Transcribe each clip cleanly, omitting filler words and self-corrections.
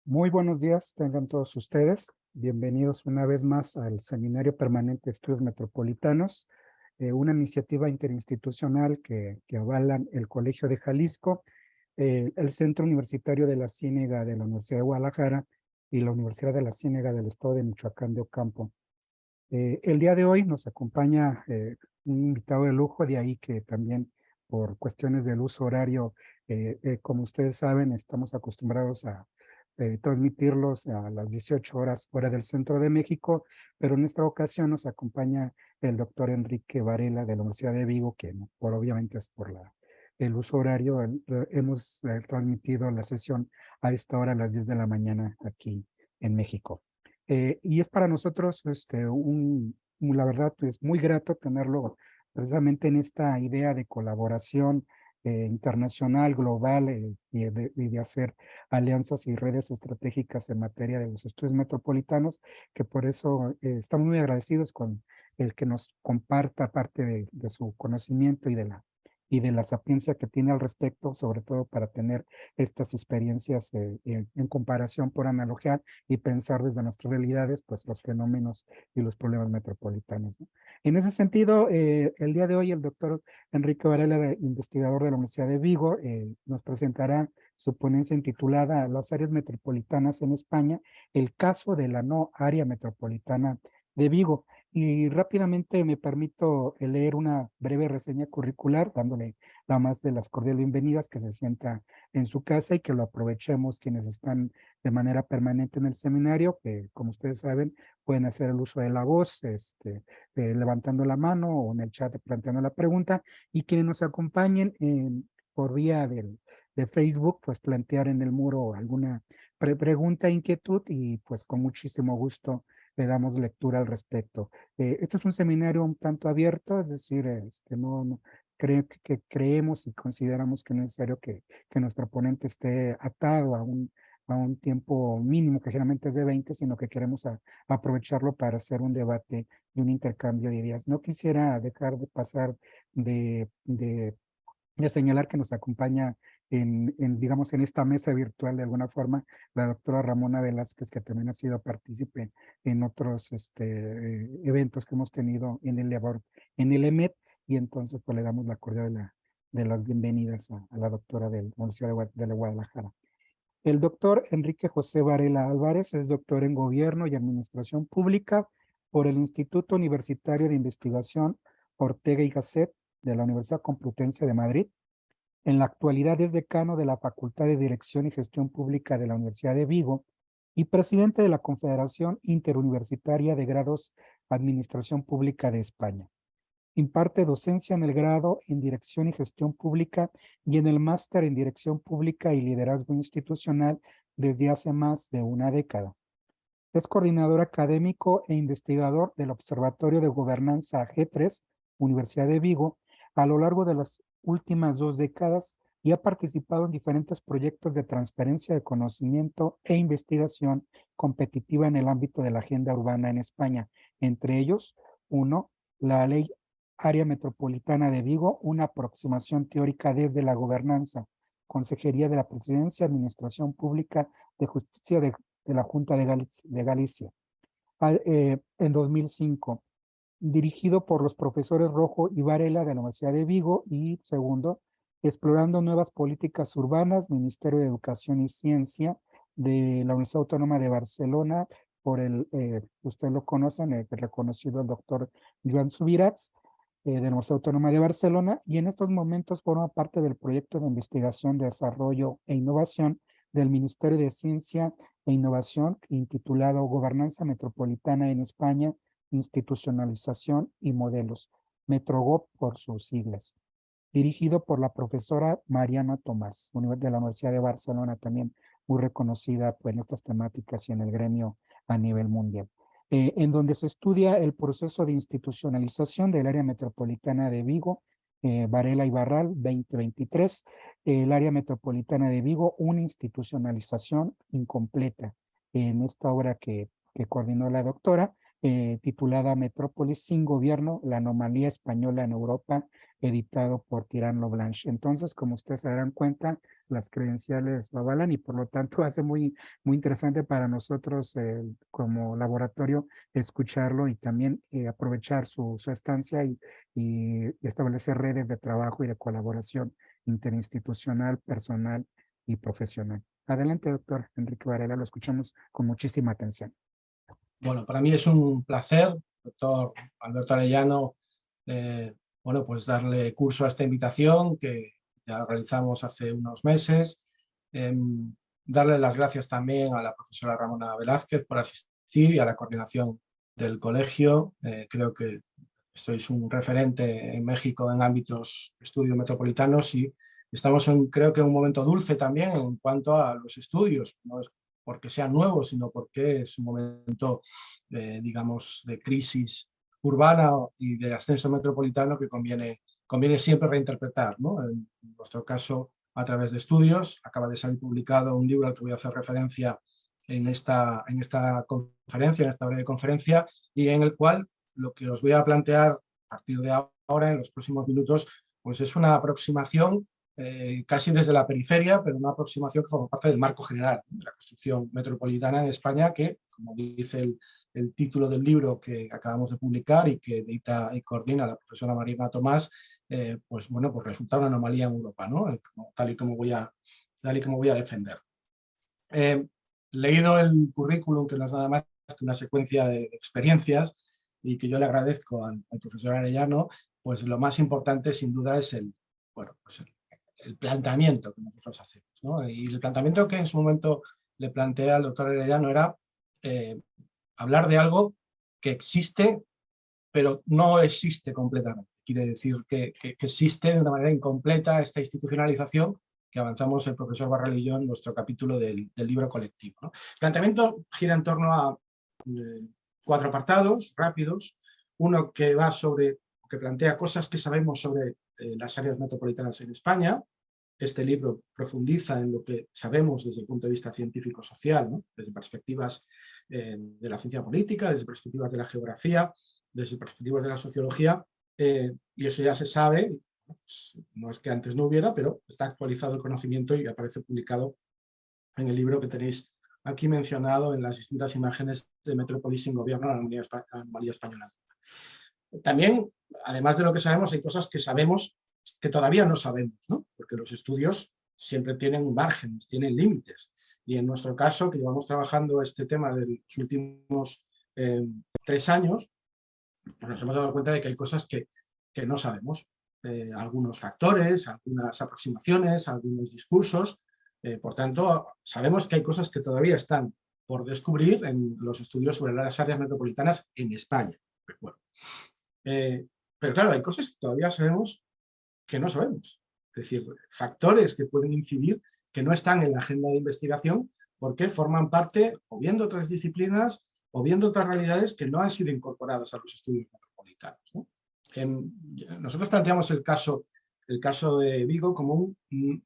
Muy buenos días, tengan todos ustedes. Bienvenidos una vez más al Seminario Permanente de Estudios Metropolitanos, una iniciativa interinstitucional que avalan el Colegio de Jalisco, el Centro Universitario de la Ciénega de la Universidad de Guadalajara y la Universidad de la Ciénega del Estado de Michoacán de Ocampo. El día de hoy nos acompaña un invitado de lujo, de ahí que también por cuestiones del uso horario, como ustedes saben, estamos acostumbrados a transmitirlos a las 18 horas hora del centro de México, pero en esta ocasión nos acompaña el doctor Enrique Varela de la Universidad de Vigo, que por obviamente es por el uso horario, hemos transmitido la sesión a esta hora a las 10 de la mañana aquí en México. Y es para nosotros, la verdad, es muy grato tenerlo precisamente en esta idea de colaboración internacional, global, y de hacer alianzas y redes estratégicas en materia de los estudios metropolitanos, que por eso estamos muy agradecidos con el que nos comparta parte de su conocimiento y de la sapiencia que tiene al respecto, sobre todo para tener estas experiencias en comparación por analogía y pensar desde nuestras realidades, pues los fenómenos y los problemas metropolitanos, ¿no? En ese sentido, el día de hoy el doctor Enrique Varela, investigador de la Universidad de Vigo, nos presentará su ponencia intitulada Las áreas metropolitanas en España, el caso de la no área metropolitana de Vigo. Y rápidamente me permito leer una breve reseña curricular, dándole la más de las cordiales bienvenidas, que se sienta en su casa y que lo aprovechemos quienes están de manera permanente en el seminario, que como ustedes saben, pueden hacer el uso de la voz, levantando la mano o en el chat planteando la pregunta, y quienes nos acompañen por vía de Facebook, pues plantear en el muro alguna pregunta, inquietud, y pues con muchísimo gusto le damos lectura al respecto. Este es un seminario un tanto abierto, es decir, que creemos y consideramos que no es necesario que nuestro ponente esté atado a un tiempo mínimo, que generalmente es de 20, sino que queremos aprovecharlo para hacer un debate y un intercambio de ideas. No quisiera dejar de pasar de señalar que nos acompaña digamos, en esta mesa virtual de alguna forma, la doctora Ramona Velázquez, que también ha sido partícipe en otros eventos que hemos tenido en el EMET, y entonces pues le damos la cordial de las bienvenidas a la doctora de la Universidad de la Guadalajara. El doctor Enrique José Varela Álvarez es doctor en Gobierno y Administración Pública por el Instituto Universitario de Investigación Ortega y Gasset de la Universidad Complutense de Madrid. En la actualidad es decano de la Facultad de Dirección y Gestión Pública de la Universidad de Vigo y presidente de la Confederación Interuniversitaria de Grados Administración Pública de España. Imparte docencia en el grado en Dirección y Gestión Pública y en el máster en Dirección Pública y Liderazgo Institucional desde hace más de una década. Es coordinador académico e investigador del Observatorio de Gobernanza G3, Universidad de Vigo, a lo largo de las últimas 2 décadas, y ha participado en diferentes proyectos de transferencia de conocimiento e investigación competitiva en el ámbito de la agenda urbana en España. Entre ellos, uno, la Ley Área Metropolitana de Vigo, una aproximación teórica desde la gobernanza, Consejería de la Presidencia, Administración Pública de Justicia de la Junta de Galicia, en 2005, dirigido por los profesores Rojo y Varela de la Universidad de Vigo, y segundo, Explorando Nuevas Políticas Urbanas, Ministerio de Educación y Ciencia de la Universidad Autónoma de Barcelona, por ustedes lo conocen, el reconocido doctor Joan Subirats, de la Universidad Autónoma de Barcelona, y en estos momentos forma parte del proyecto de investigación, desarrollo e innovación del Ministerio de Ciencia e Innovación, intitulado Gobernanza Metropolitana en España, Institucionalización y Modelos, Metrogop por sus siglas, dirigido por la profesora Mariana Tomás, de la Universidad de Barcelona, también muy reconocida pues, en estas temáticas y en el gremio a nivel mundial. En donde se estudia el proceso de institucionalización del área metropolitana de Vigo, Varela y Barral 2023, el área metropolitana de Vigo, una institucionalización incompleta, en esta obra que coordinó la doctora, titulada Metrópolis sin gobierno, la anomalía española en Europa, editado por Tirán Loblanche. Entonces, como ustedes se darán cuenta, las credenciales lo avalan y por lo tanto hace muy interesante para nosotros como laboratorio escucharlo y también aprovechar su estancia y establecer redes de trabajo y de colaboración interinstitucional, personal y profesional. Adelante, doctor Enrique Varela, lo escuchamos con muchísima atención. Bueno, para mí es un placer, doctor Alberto Arellano, bueno, pues darle curso a esta invitación que ya realizamos hace unos meses. Darle las gracias también a la profesora Ramona Velázquez por asistir y a la coordinación del colegio. Creo que sois un referente en México en ámbitos de estudios metropolitanos y estamos creo que en un momento dulce también en cuanto a los estudios. No es porque sean nuevos, sino porque es un momento, digamos, de crisis urbana y de ascenso metropolitano que conviene siempre reinterpretar, ¿no? En nuestro caso, a través de estudios. Acaba de salir publicado un libro al que voy a hacer referencia en esta conferencia, en esta breve conferencia, y en el cual lo que os voy a plantear a partir de ahora, en los próximos minutos, pues es una aproximación casi desde la periferia, pero una aproximación que forma parte del marco general de la construcción metropolitana en España, que, como dice el título del libro que acabamos de publicar y que edita y coordina la profesora Marina Tomás, pues bueno, pues resulta una anomalía en Europa, ¿no? Tal y como voy a defender. Leído el currículum, que no es nada más que una secuencia de experiencias, y que yo le agradezco al profesor Arellano, pues lo más importante sin duda es el planteamiento que nosotros hacemos, ¿no? Y el planteamiento que en su momento le planteé al doctor Arellano era hablar de algo que existe, pero no existe completamente. Quiere decir que existe de una manera incompleta esta institucionalización que avanzamos el profesor Barral y yo en nuestro capítulo del libro colectivo, ¿no? El planteamiento gira en torno a 4 apartados rápidos. Uno que plantea cosas que sabemos sobre las áreas metropolitanas en España. Este libro profundiza en lo que sabemos desde el punto de vista científico-social, ¿no? Desde perspectivas de la ciencia política, desde perspectivas de la geografía, desde perspectivas de la sociología, y eso ya se sabe, pues, no es que antes no hubiera, pero está actualizado el conocimiento y aparece publicado en el libro que tenéis aquí mencionado en las distintas imágenes de Metrópolis sin gobierno, la anomalía española. También, además de lo que sabemos, hay cosas que sabemos que todavía no sabemos, ¿no? Porque los estudios siempre tienen márgenes, tienen límites. Y en nuestro caso, que llevamos trabajando este tema de los últimos 3 años, pues nos hemos dado cuenta de que hay cosas que no sabemos. Algunos factores, algunas aproximaciones, algunos discursos. Por tanto, sabemos que hay cosas que todavía están por descubrir en los estudios sobre las áreas metropolitanas en España. Recuerdo. Pero claro, hay cosas que todavía sabemos que no sabemos. Es decir, factores que pueden incidir que no están en la agenda de investigación porque forman parte o bien de otras disciplinas o bien de otras realidades que no han sido incorporadas a los estudios metropolitanos, ¿no? Nosotros planteamos el caso de Vigo como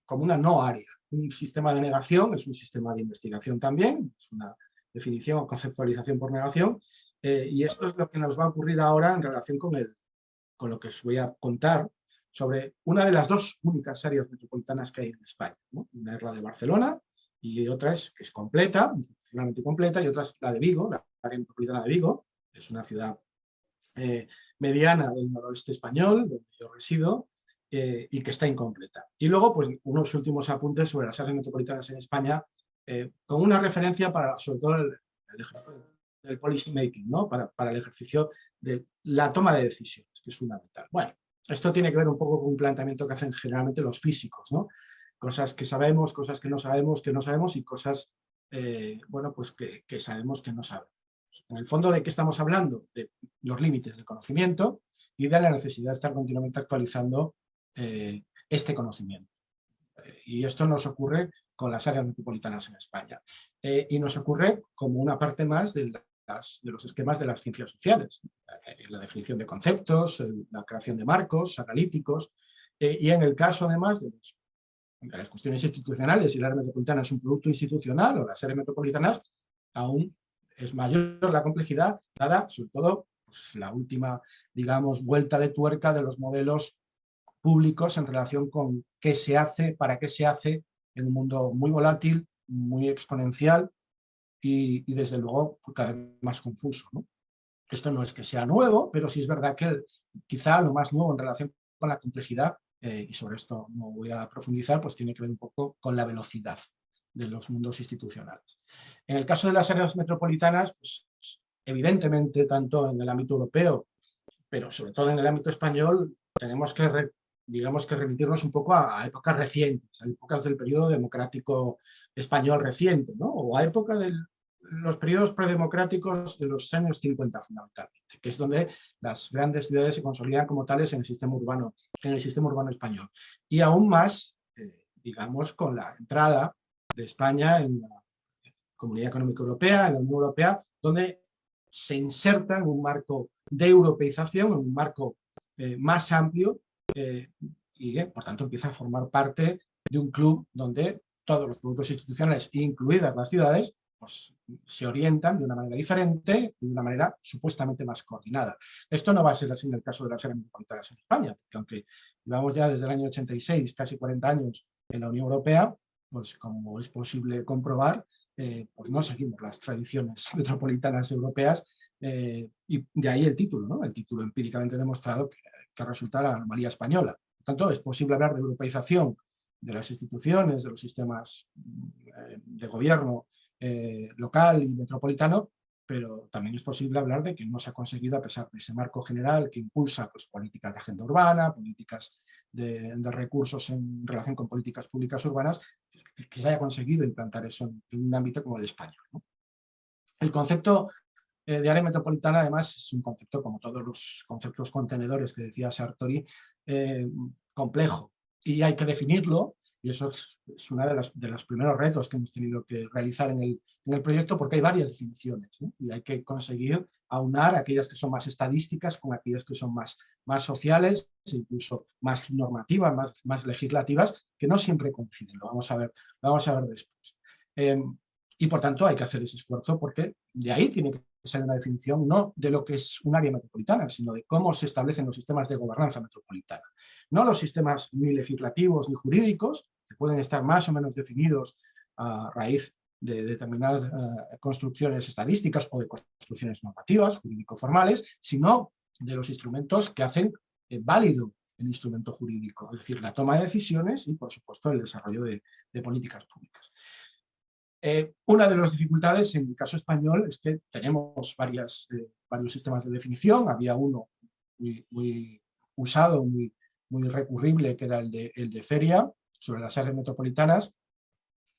una no área. Un sistema de negación es un sistema de investigación también, es una definición o conceptualización por negación, y esto es lo que nos va a ocurrir ahora en relación con lo que os voy a contar sobre una de las 2 únicas áreas metropolitanas que hay en España, ¿no? Una es la de Barcelona y otra que es completa, institucionalmente completa, y otra es la de Vigo, la área metropolitana de Vigo. Es una ciudad mediana del noroeste español, donde yo resido, y que está incompleta. Y luego, pues, unos últimos apuntes sobre las áreas metropolitanas en España, con una referencia para, sobre todo, el ejercicio del policy making, ¿no? Para el ejercicio de la toma de decisiones, que es fundamental. Bueno, esto tiene que ver un poco con un planteamiento que hacen generalmente los físicos, ¿no? Cosas que sabemos, cosas que no sabemos y cosas, bueno, pues que sabemos que no sabemos. En el fondo, ¿de qué estamos hablando? De los límites del conocimiento y de la necesidad de estar continuamente actualizando este conocimiento. Y esto nos ocurre con las áreas metropolitanas en España. Y nos ocurre como una parte más de los esquemas de las ciencias sociales. La definición de conceptos, la creación de marcos analíticos, y en el caso además de las cuestiones institucionales, y la área metropolitana es un producto institucional, o las áreas metropolitanas, aún es mayor la complejidad, dada sobre todo pues, la última, digamos, vuelta de tuerca de los modelos públicos en relación con qué se hace, para qué se hace en un mundo muy volátil, muy exponencial y desde luego cada vez más confuso, ¿no? Esto no es que sea nuevo, pero sí es verdad que quizá lo más nuevo en relación con la complejidad, y sobre esto no voy a profundizar, pues tiene que ver un poco con la velocidad de los mundos institucionales. En el caso de las áreas metropolitanas, pues, evidentemente, tanto en el ámbito europeo, pero sobre todo en el ámbito español, tenemos que, digamos que remitirnos un poco a épocas recientes, a épocas del periodo democrático español reciente, ¿no? O a época de los periodos predemocráticos de los años 50 fundamentalmente, que es donde las grandes ciudades se consolidan como tales en el sistema urbano español. Y aún más, digamos, con la entrada de España en la Comunidad Económica Europea, en la Unión Europea, donde se inserta en un marco de europeización, en un marco más amplio y por tanto empieza a formar parte de un club donde todos los productos institucionales, incluidas las ciudades, pues, se orientan de una manera diferente y de una manera supuestamente más coordinada. Esto no va a ser así en el caso de las áreas metropolitanas en España, porque aunque llevamos ya desde el año 86, casi 40 años en la Unión Europea, pues como es posible comprobar, pues no seguimos las tradiciones metropolitanas europeas, y de ahí el título, ¿no? El título empíricamente demostrado que resulta la anomalía española. Por tanto, es posible hablar de europeización de las instituciones, de los sistemas de gobierno local y metropolitano, pero también es posible hablar de que no se ha conseguido, a pesar de ese marco general que impulsa pues, políticas de agenda urbana, políticas de recursos en relación con políticas públicas urbanas, que se haya conseguido implantar eso en un ámbito como el español, ¿no? El concepto de área metropolitana, además, es un concepto, como todos los conceptos contenedores que decía Sartori, complejo. Y hay que definirlo, y eso es uno de los primeros retos que hemos tenido que realizar en el proyecto, porque hay varias definiciones, ¿no? Y hay que conseguir aunar aquellas que son más estadísticas con aquellas que son más sociales, incluso más normativas, más legislativas, que no siempre coinciden. Lo vamos a ver después. Y por tanto hay que hacer ese esfuerzo porque de ahí tiene que ser una definición no de lo que es un área metropolitana, sino de cómo se establecen los sistemas de gobernanza metropolitana. No los sistemas ni legislativos ni jurídicos, que pueden estar más o menos definidos a raíz de determinadas construcciones estadísticas o de construcciones normativas, jurídico-formales, sino de los instrumentos que hacen válido el instrumento jurídico, es decir, la toma de decisiones y, por supuesto, el desarrollo de políticas públicas. Una de las dificultades en el caso español es que tenemos varios sistemas de definición. Había uno muy usado, muy recurrible, que era el de Feria, sobre las áreas metropolitanas,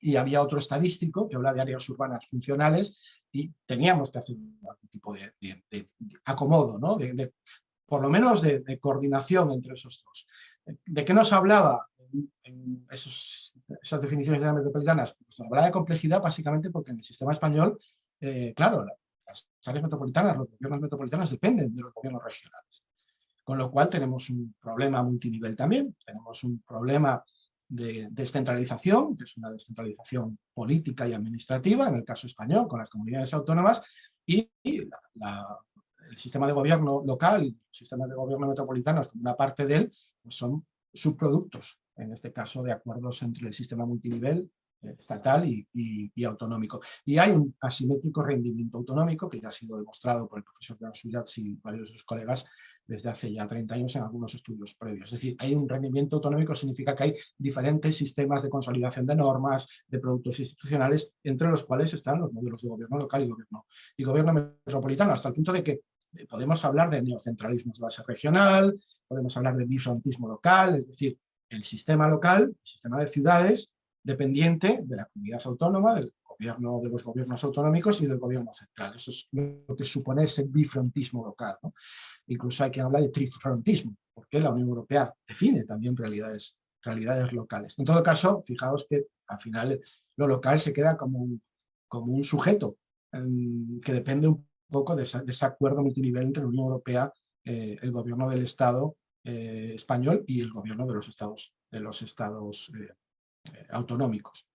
y había otro estadístico que habla de áreas urbanas funcionales, y teníamos que hacer algún tipo de acomodo, ¿no? Por lo menos de coordinación entre esos dos. ¿De qué nos hablaba en esas definiciones de áreas metropolitanas? Pues nos hablaba de complejidad básicamente porque en el sistema español, claro, las áreas metropolitanas, los gobiernos metropolitanos dependen de los gobiernos regionales. Con lo cual tenemos un problema multinivel también, tenemos un problema de descentralización, que es una descentralización política y administrativa, en el caso español, con las comunidades autónomas, y el sistema de gobierno local y el sistema de gobierno metropolitano, como una parte de él, pues son subproductos, en este caso, de acuerdos entre el sistema multinivel estatal y autonómico. Y hay un asimétrico rendimiento autonómico que ya ha sido demostrado por el profesor Jan Subirats y varios de sus colegas desde hace ya 30 años en algunos estudios previos. Es decir, hay un rendimiento autonómico, significa que hay diferentes sistemas de consolidación de normas, de productos institucionales, entre los cuales están los modelos de gobierno local y gobierno metropolitano, hasta el punto de que podemos hablar de neocentralismo de base regional, podemos hablar de bifrontismo local, es decir, el sistema local, el sistema de ciudades, dependiente de la comunidad autónoma, del gobierno, de los gobiernos autonómicos y del gobierno central. Eso es lo que supone ese bifrontismo local, ¿no? Incluso hay quien habla de trifrontismo, porque la Unión Europea define también realidades locales. En todo caso, fijaos que al final lo local se queda como un sujeto que depende un poco de ese acuerdo multinivel entre la Unión Europea, el gobierno del Estado español y el gobierno de los estados autonómicos.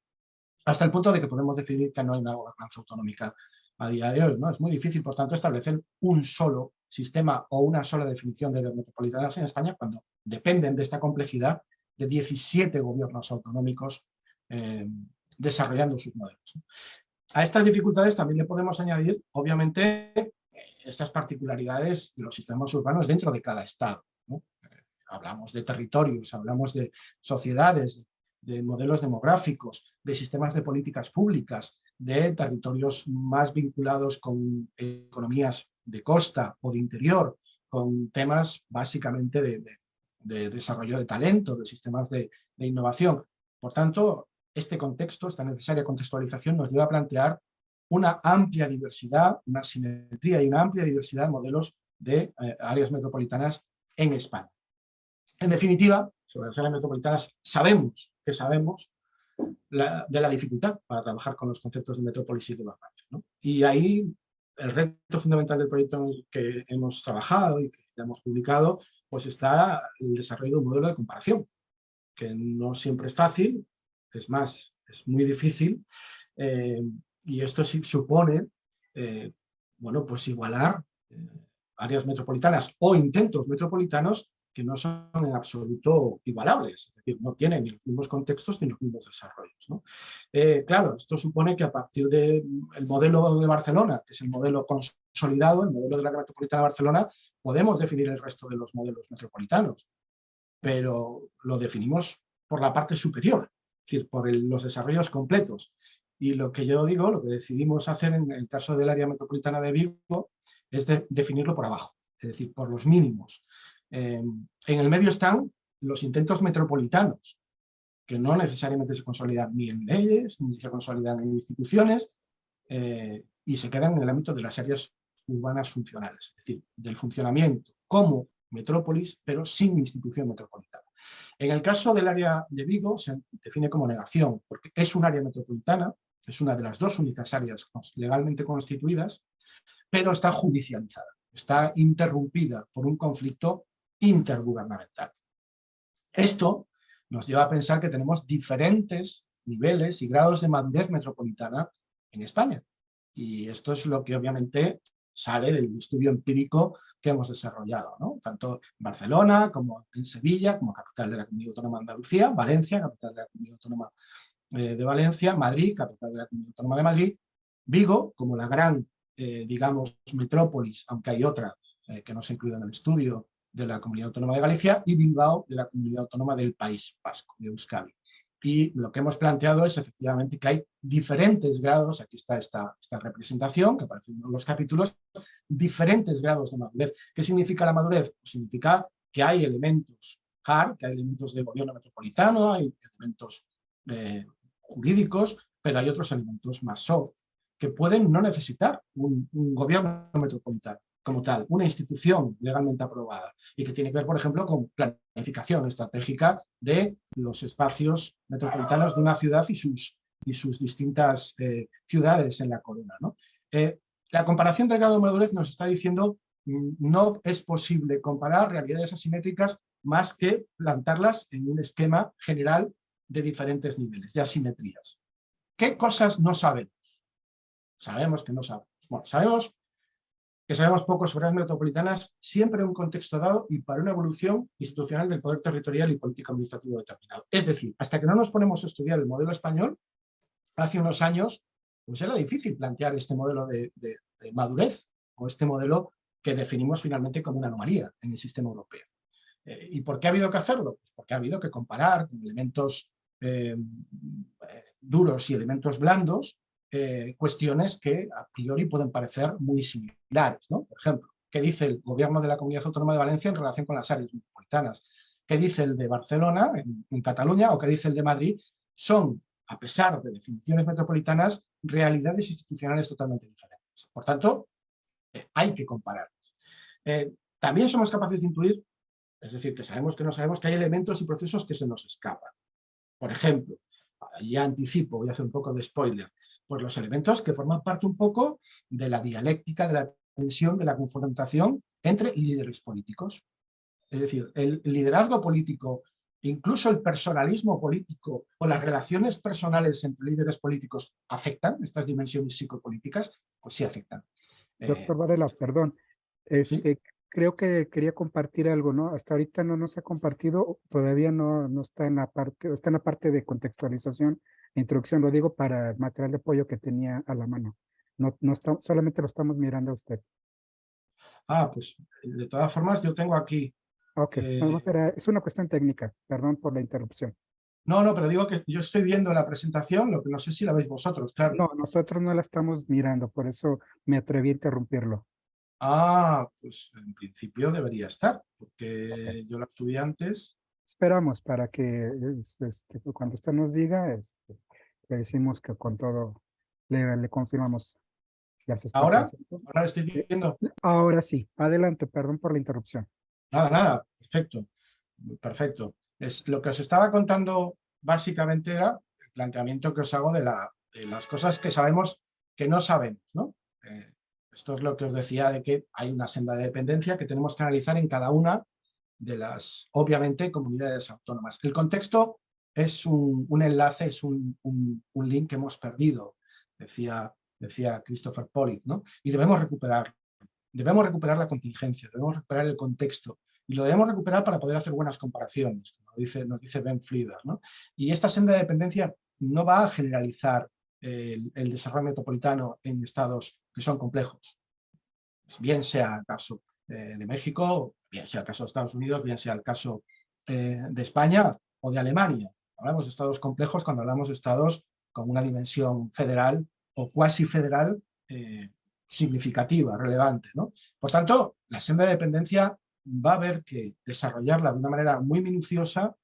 Hasta el punto de que podemos definir que no hay una gobernanza autonómica a día de hoy, ¿no? Es muy difícil, por tanto, establecer un solo sistema o una sola definición de áreas metropolitanas en España cuando dependen de esta complejidad de 17 gobiernos autonómicos desarrollando sus modelos. A estas dificultades también le podemos añadir, obviamente, estas particularidades de los sistemas urbanos dentro de cada estado, ¿no? Hablamos de territorios, hablamos de sociedades, de modelos demográficos, de sistemas de políticas públicas, de territorios más vinculados con economías de costa o de interior, con temas básicamente de desarrollo de talento, de sistemas de innovación. Por tanto, este contexto, esta necesaria contextualización nos lleva a plantear una amplia diversidad, una simetría y una amplia diversidad de modelos de áreas metropolitanas en España. En definitiva, sobre las áreas metropolitanas sabemos de la dificultad para trabajar con los conceptos de metrópolis y de urbanas, ¿no? Y ahí el reto fundamental del proyecto en el que hemos trabajado y que hemos publicado, pues está el desarrollo de un modelo de comparación, que no siempre es fácil, es más, es muy difícil, y esto sí supone, bueno, pues igualar áreas metropolitanas o intentos metropolitanos que no son en absoluto igualables, es decir, no tienen ni los mismos contextos ni los mismos desarrollos, ¿no? Claro, esto supone que a partir del modelo de Barcelona, que es el modelo consolidado, el modelo de la metropolitana de Barcelona, podemos definir el resto de los modelos metropolitanos, pero lo definimos por la parte superior, es decir, por los desarrollos completos. Y lo que yo digo, lo que decidimos hacer en el caso del área metropolitana de Vigo, es definirlo por abajo, es decir, por los mínimos. En el medio están los intentos metropolitanos, que no necesariamente se consolidan ni en leyes, ni se consolidan en instituciones, y se quedan en el ámbito de las áreas urbanas funcionales, es decir, del funcionamiento como metrópolis, pero sin institución metropolitana. En el caso del área de Vigo se define como negación, porque es un área metropolitana, es una de las dos únicas áreas legalmente constituidas, pero está judicializada, está interrumpida por un conflicto intergubernamental. Esto nos lleva a pensar que tenemos diferentes niveles y grados de madurez metropolitana en España. Y esto es lo que obviamente sale del estudio empírico que hemos desarrollado, ¿no? Tanto en Barcelona como en Sevilla, como capital de la Comunidad Autónoma de Andalucía, Valencia, capital de la Comunidad Autónoma de Valencia, Madrid, capital de la Comunidad Autónoma de Madrid, Vigo, como la gran, digamos, metrópolis, aunque hay otra que no se incluye en el estudio, de la Comunidad Autónoma de Galicia, y Bilbao, de la Comunidad Autónoma del País Vasco, de Euskadi. Y lo que hemos planteado es efectivamente que hay diferentes grados, aquí está esta representación que aparece en los capítulos, diferentes grados de madurez. ¿Qué significa la madurez? Pues significa que hay elementos hard, que hay elementos de gobierno metropolitano, hay elementos jurídicos, pero hay otros elementos más soft, que pueden no necesitar un gobierno metropolitano como tal, una institución legalmente aprobada, y que tiene que ver, por ejemplo, con planificación estratégica de los espacios metropolitanos de una ciudad y sus distintas ciudades en la corona, ¿no? La comparación del grado de madurez nos está diciendo no es posible comparar realidades asimétricas más que plantarlas en un esquema general de diferentes niveles, de asimetrías. ¿Qué cosas no sabemos? Sabemos que no sabemos. Bueno, sabemos poco sobre las metropolitanas, siempre en un contexto dado y para una evolución institucional del poder territorial y político administrativo determinado. Es decir, hasta que no nos ponemos a estudiar el modelo español, hace unos años, pues era difícil plantear este modelo de madurez o este modelo que definimos finalmente como una anomalía en el sistema europeo. ¿Y por qué ha habido que hacerlo? Pues porque ha habido que comparar con elementos duros y elementos blandos cuestiones que a priori pueden parecer muy similares, ¿no? Por ejemplo, ¿qué dice el gobierno de la Comunidad Autónoma de Valencia en relación con las áreas metropolitanas? ¿Qué dice el de Barcelona, en Cataluña, o qué dice el de Madrid? Son, a pesar de definiciones metropolitanas, realidades institucionales totalmente diferentes. Por tanto, hay que compararlas. También somos capaces de intuir, es decir, que sabemos que no sabemos, que hay elementos y procesos que se nos escapan. Por ejemplo, ya anticipo, voy a hacer un poco de spoiler, pues los elementos que forman parte un poco de la dialéctica, de la tensión, de la confrontación entre líderes políticos. Es decir, el liderazgo político incluso el personalismo político o las relaciones personales entre líderes políticos afectan estas dimensiones psicopolíticas, pues sí afectan. Doctor Varela, perdón, ¿Sí? creo que quería compartir algo, ¿no? Hasta ahorita no nos ha compartido, todavía no está en la parte, está en la parte de contextualización e introducción, lo digo para el material de apoyo que tenía a la mano. No está, solamente lo estamos mirando a usted. Pues de todas formas yo tengo aquí... Ok, nada más es una cuestión técnica, perdón por la interrupción. no, pero digo que yo estoy viendo la presentación, lo que no sé si la veis vosotros, claro. No, nosotros no la estamos mirando, por eso me atreví a interrumpirlo. Pues en principio debería estar, Ok. porque yo la subí antes. Esperamos para que cuando usted nos diga, le decimos que con todo le confirmamos que ya se está ¿Ahora? presente. ¿Ahora la estáis Eh, viendo? Ahora sí, adelante, perdón por la interrupción. Nada, nada, perfecto. Perfecto. Lo que os estaba contando básicamente era el planteamiento que os hago de las cosas que sabemos que no sabemos, ¿no? Esto es lo que os decía de que hay una senda de dependencia que tenemos que analizar en cada una de las, obviamente, comunidades autónomas. El contexto es un enlace, es un link que hemos perdido, decía Christopher Pollitt, ¿no? Y debemos recuperar la contingencia, debemos recuperar el contexto y lo debemos recuperar para poder hacer buenas comparaciones, como nos dice Ben Frieder, ¿no? Y esta senda de dependencia no va a generalizar el desarrollo metropolitano en estados que son complejos, bien sea el caso de México, bien sea el caso de Estados Unidos, bien sea el caso de España o de Alemania. Hablamos de estados complejos cuando hablamos de estados con una dimensión federal o cuasi federal significativa, relevante, ¿no? Por tanto, la senda de dependencia va a haber que desarrollarla de una manera muy minuciosa,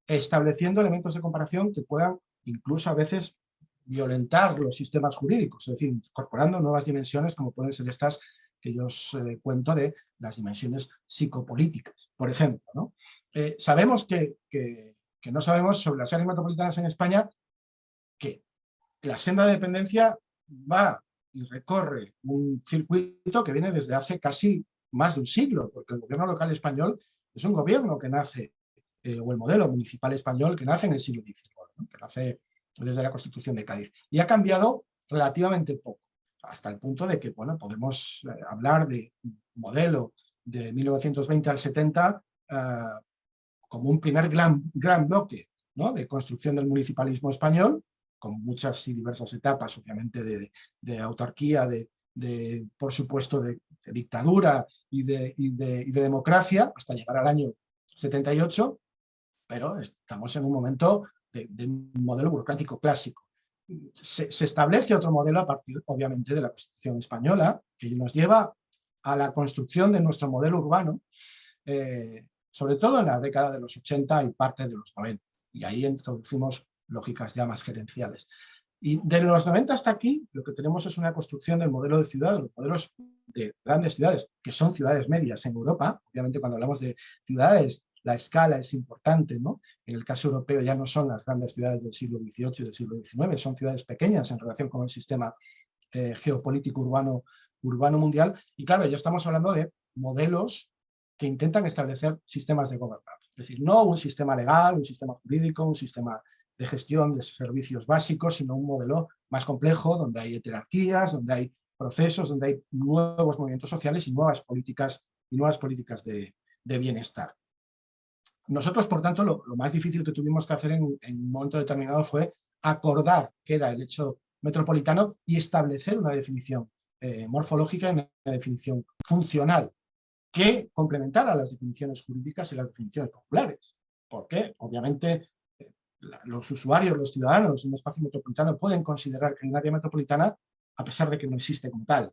estableciendo elementos de comparación que puedan incluso a veces violentar los sistemas jurídicos, es decir, incorporando nuevas dimensiones como pueden ser estas que yo os cuento de las dimensiones psicopolíticas, por ejemplo, ¿no? Sabemos que no sabemos sobre las áreas metropolitanas en España que la senda de dependencia va y recorre un circuito que viene desde hace casi más de un siglo, porque el gobierno local español es un gobierno que nace, o el modelo municipal español que nace en el siglo XIX, ¿no? Que nace desde la Constitución de Cádiz. Y ha cambiado relativamente poco, hasta el punto de que, bueno, podemos hablar de un modelo de 1920 al 70 como un primer gran bloque, ¿no?, de construcción del municipalismo español, con muchas y diversas etapas, obviamente, de autarquía, por supuesto, de dictadura y de democracia, hasta llegar al año 78, pero estamos en un momento de un modelo burocrático clásico. Se establece otro modelo a partir, obviamente, de la Constitución española, que nos lleva a la construcción de nuestro modelo urbano, sobre todo en la década de los 80 y parte de los 90. Y ahí introducimos lógicas ya más gerenciales. Y de los 90 hasta aquí, lo que tenemos es una construcción del modelo de ciudad, de los modelos de grandes ciudades, que son ciudades medias en Europa. Obviamente, cuando hablamos de ciudades, la escala es importante, ¿no? En el caso europeo ya no son las grandes ciudades del siglo XVIII y del siglo XIX, son ciudades pequeñas en relación con el sistema geopolítico urbano mundial. Y claro, ya estamos hablando de modelos que intentan establecer sistemas de gobernanza. Es decir, no un sistema legal, un sistema jurídico, un sistema de gestión de servicios básicos, sino un modelo más complejo, donde hay jerarquías, donde hay procesos, donde hay nuevos movimientos sociales y nuevas políticas de bienestar. Nosotros, por tanto, lo más difícil que tuvimos que hacer en un momento determinado fue acordar qué era el hecho metropolitano y establecer una definición morfológica y una definición funcional que complementara las definiciones jurídicas y las definiciones populares. Porque, obviamente, los usuarios, los ciudadanos de un espacio metropolitano pueden considerar que hay un área metropolitana a pesar de que no existe como tal.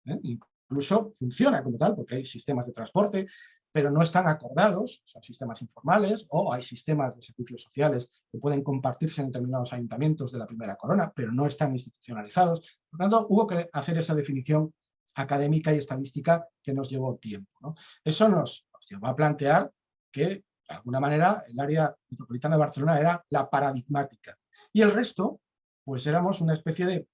Incluso funciona como tal porque hay sistemas de transporte, pero no están acordados, son sistemas informales, o hay sistemas de servicios sociales que pueden compartirse en determinados ayuntamientos de la primera corona, pero no están institucionalizados. Por lo tanto, hubo que hacer esa definición académica y estadística que nos llevó tiempo, ¿no? Eso nos llevó a plantear que, de alguna manera, el área metropolitana de Barcelona era la paradigmática. Y el resto, pues éramos una especie de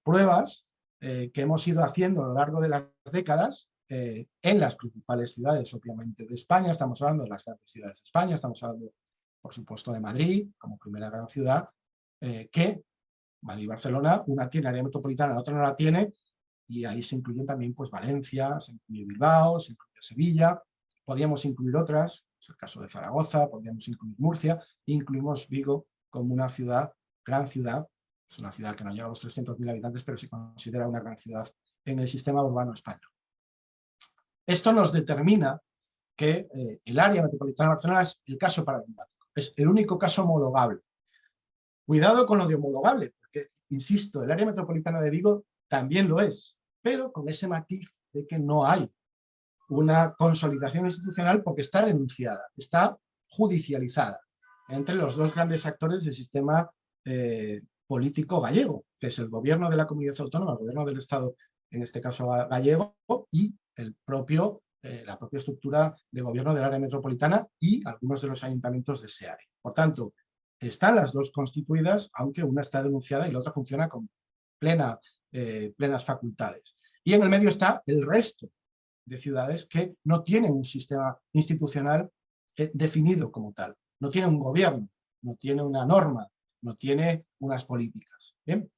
pruebas que hemos ido haciendo a lo largo de las décadas en las principales ciudades, obviamente, de España. Estamos hablando de las grandes ciudades de España, estamos hablando, por supuesto, de Madrid, como primera gran ciudad, que Madrid y Barcelona, una tiene área metropolitana, la otra no la tiene, y ahí se incluyen también pues, Valencia, se incluye Bilbao, se incluye Sevilla, podríamos incluir otras, es el caso de Zaragoza, podríamos incluir Murcia, incluimos Vigo como una ciudad, gran ciudad, es una ciudad que no llega a los 300.000 habitantes, pero se considera una gran ciudad en el sistema urbano español. Esto nos determina que el área metropolitana de Barcelona es el caso paradigmático, es el único caso homologable. Cuidado con lo de homologable, porque, insisto, el área metropolitana de Vigo también lo es, pero con ese matiz de que no hay una consolidación institucional porque está denunciada, está judicializada entre los dos grandes actores del sistema político gallego, que es el gobierno de la comunidad autónoma, el gobierno del Estado, en este caso gallego, y la propia estructura de gobierno del área metropolitana y algunos de los ayuntamientos de ese área. Por tanto, están las dos constituidas, aunque una está denunciada y la otra funciona con plenas facultades. Y en el medio está el resto de ciudades que no tienen un sistema institucional definido como tal, no tiene un gobierno, no tiene una norma, no tiene unas políticas. ¿Bien?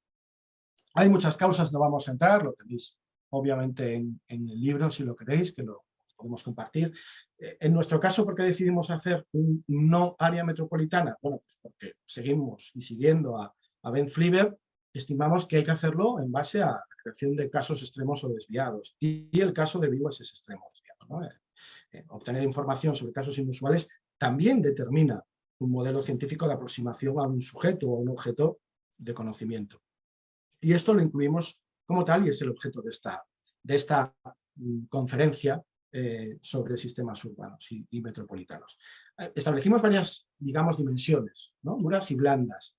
Hay muchas causas, no vamos a entrar, lo tenéis obviamente en el libro si lo queréis, que lo podemos compartir. En nuestro caso, ¿por qué decidimos hacer un no área metropolitana? Bueno, pues porque seguimos y siguiendo a Ben Fliber, estimamos que hay que hacerlo en base a la creación de casos extremos o desviados. Y el caso de Vigo es ese extremo desviado, ¿no? Obtener información sobre casos inusuales también determina un modelo científico de aproximación a un sujeto o a un objeto de conocimiento. Y esto lo incluimos como tal y es el objeto de esta conferencia sobre sistemas urbanos y metropolitanos. Establecimos varias, digamos, dimensiones, ¿no? Duras y blandas.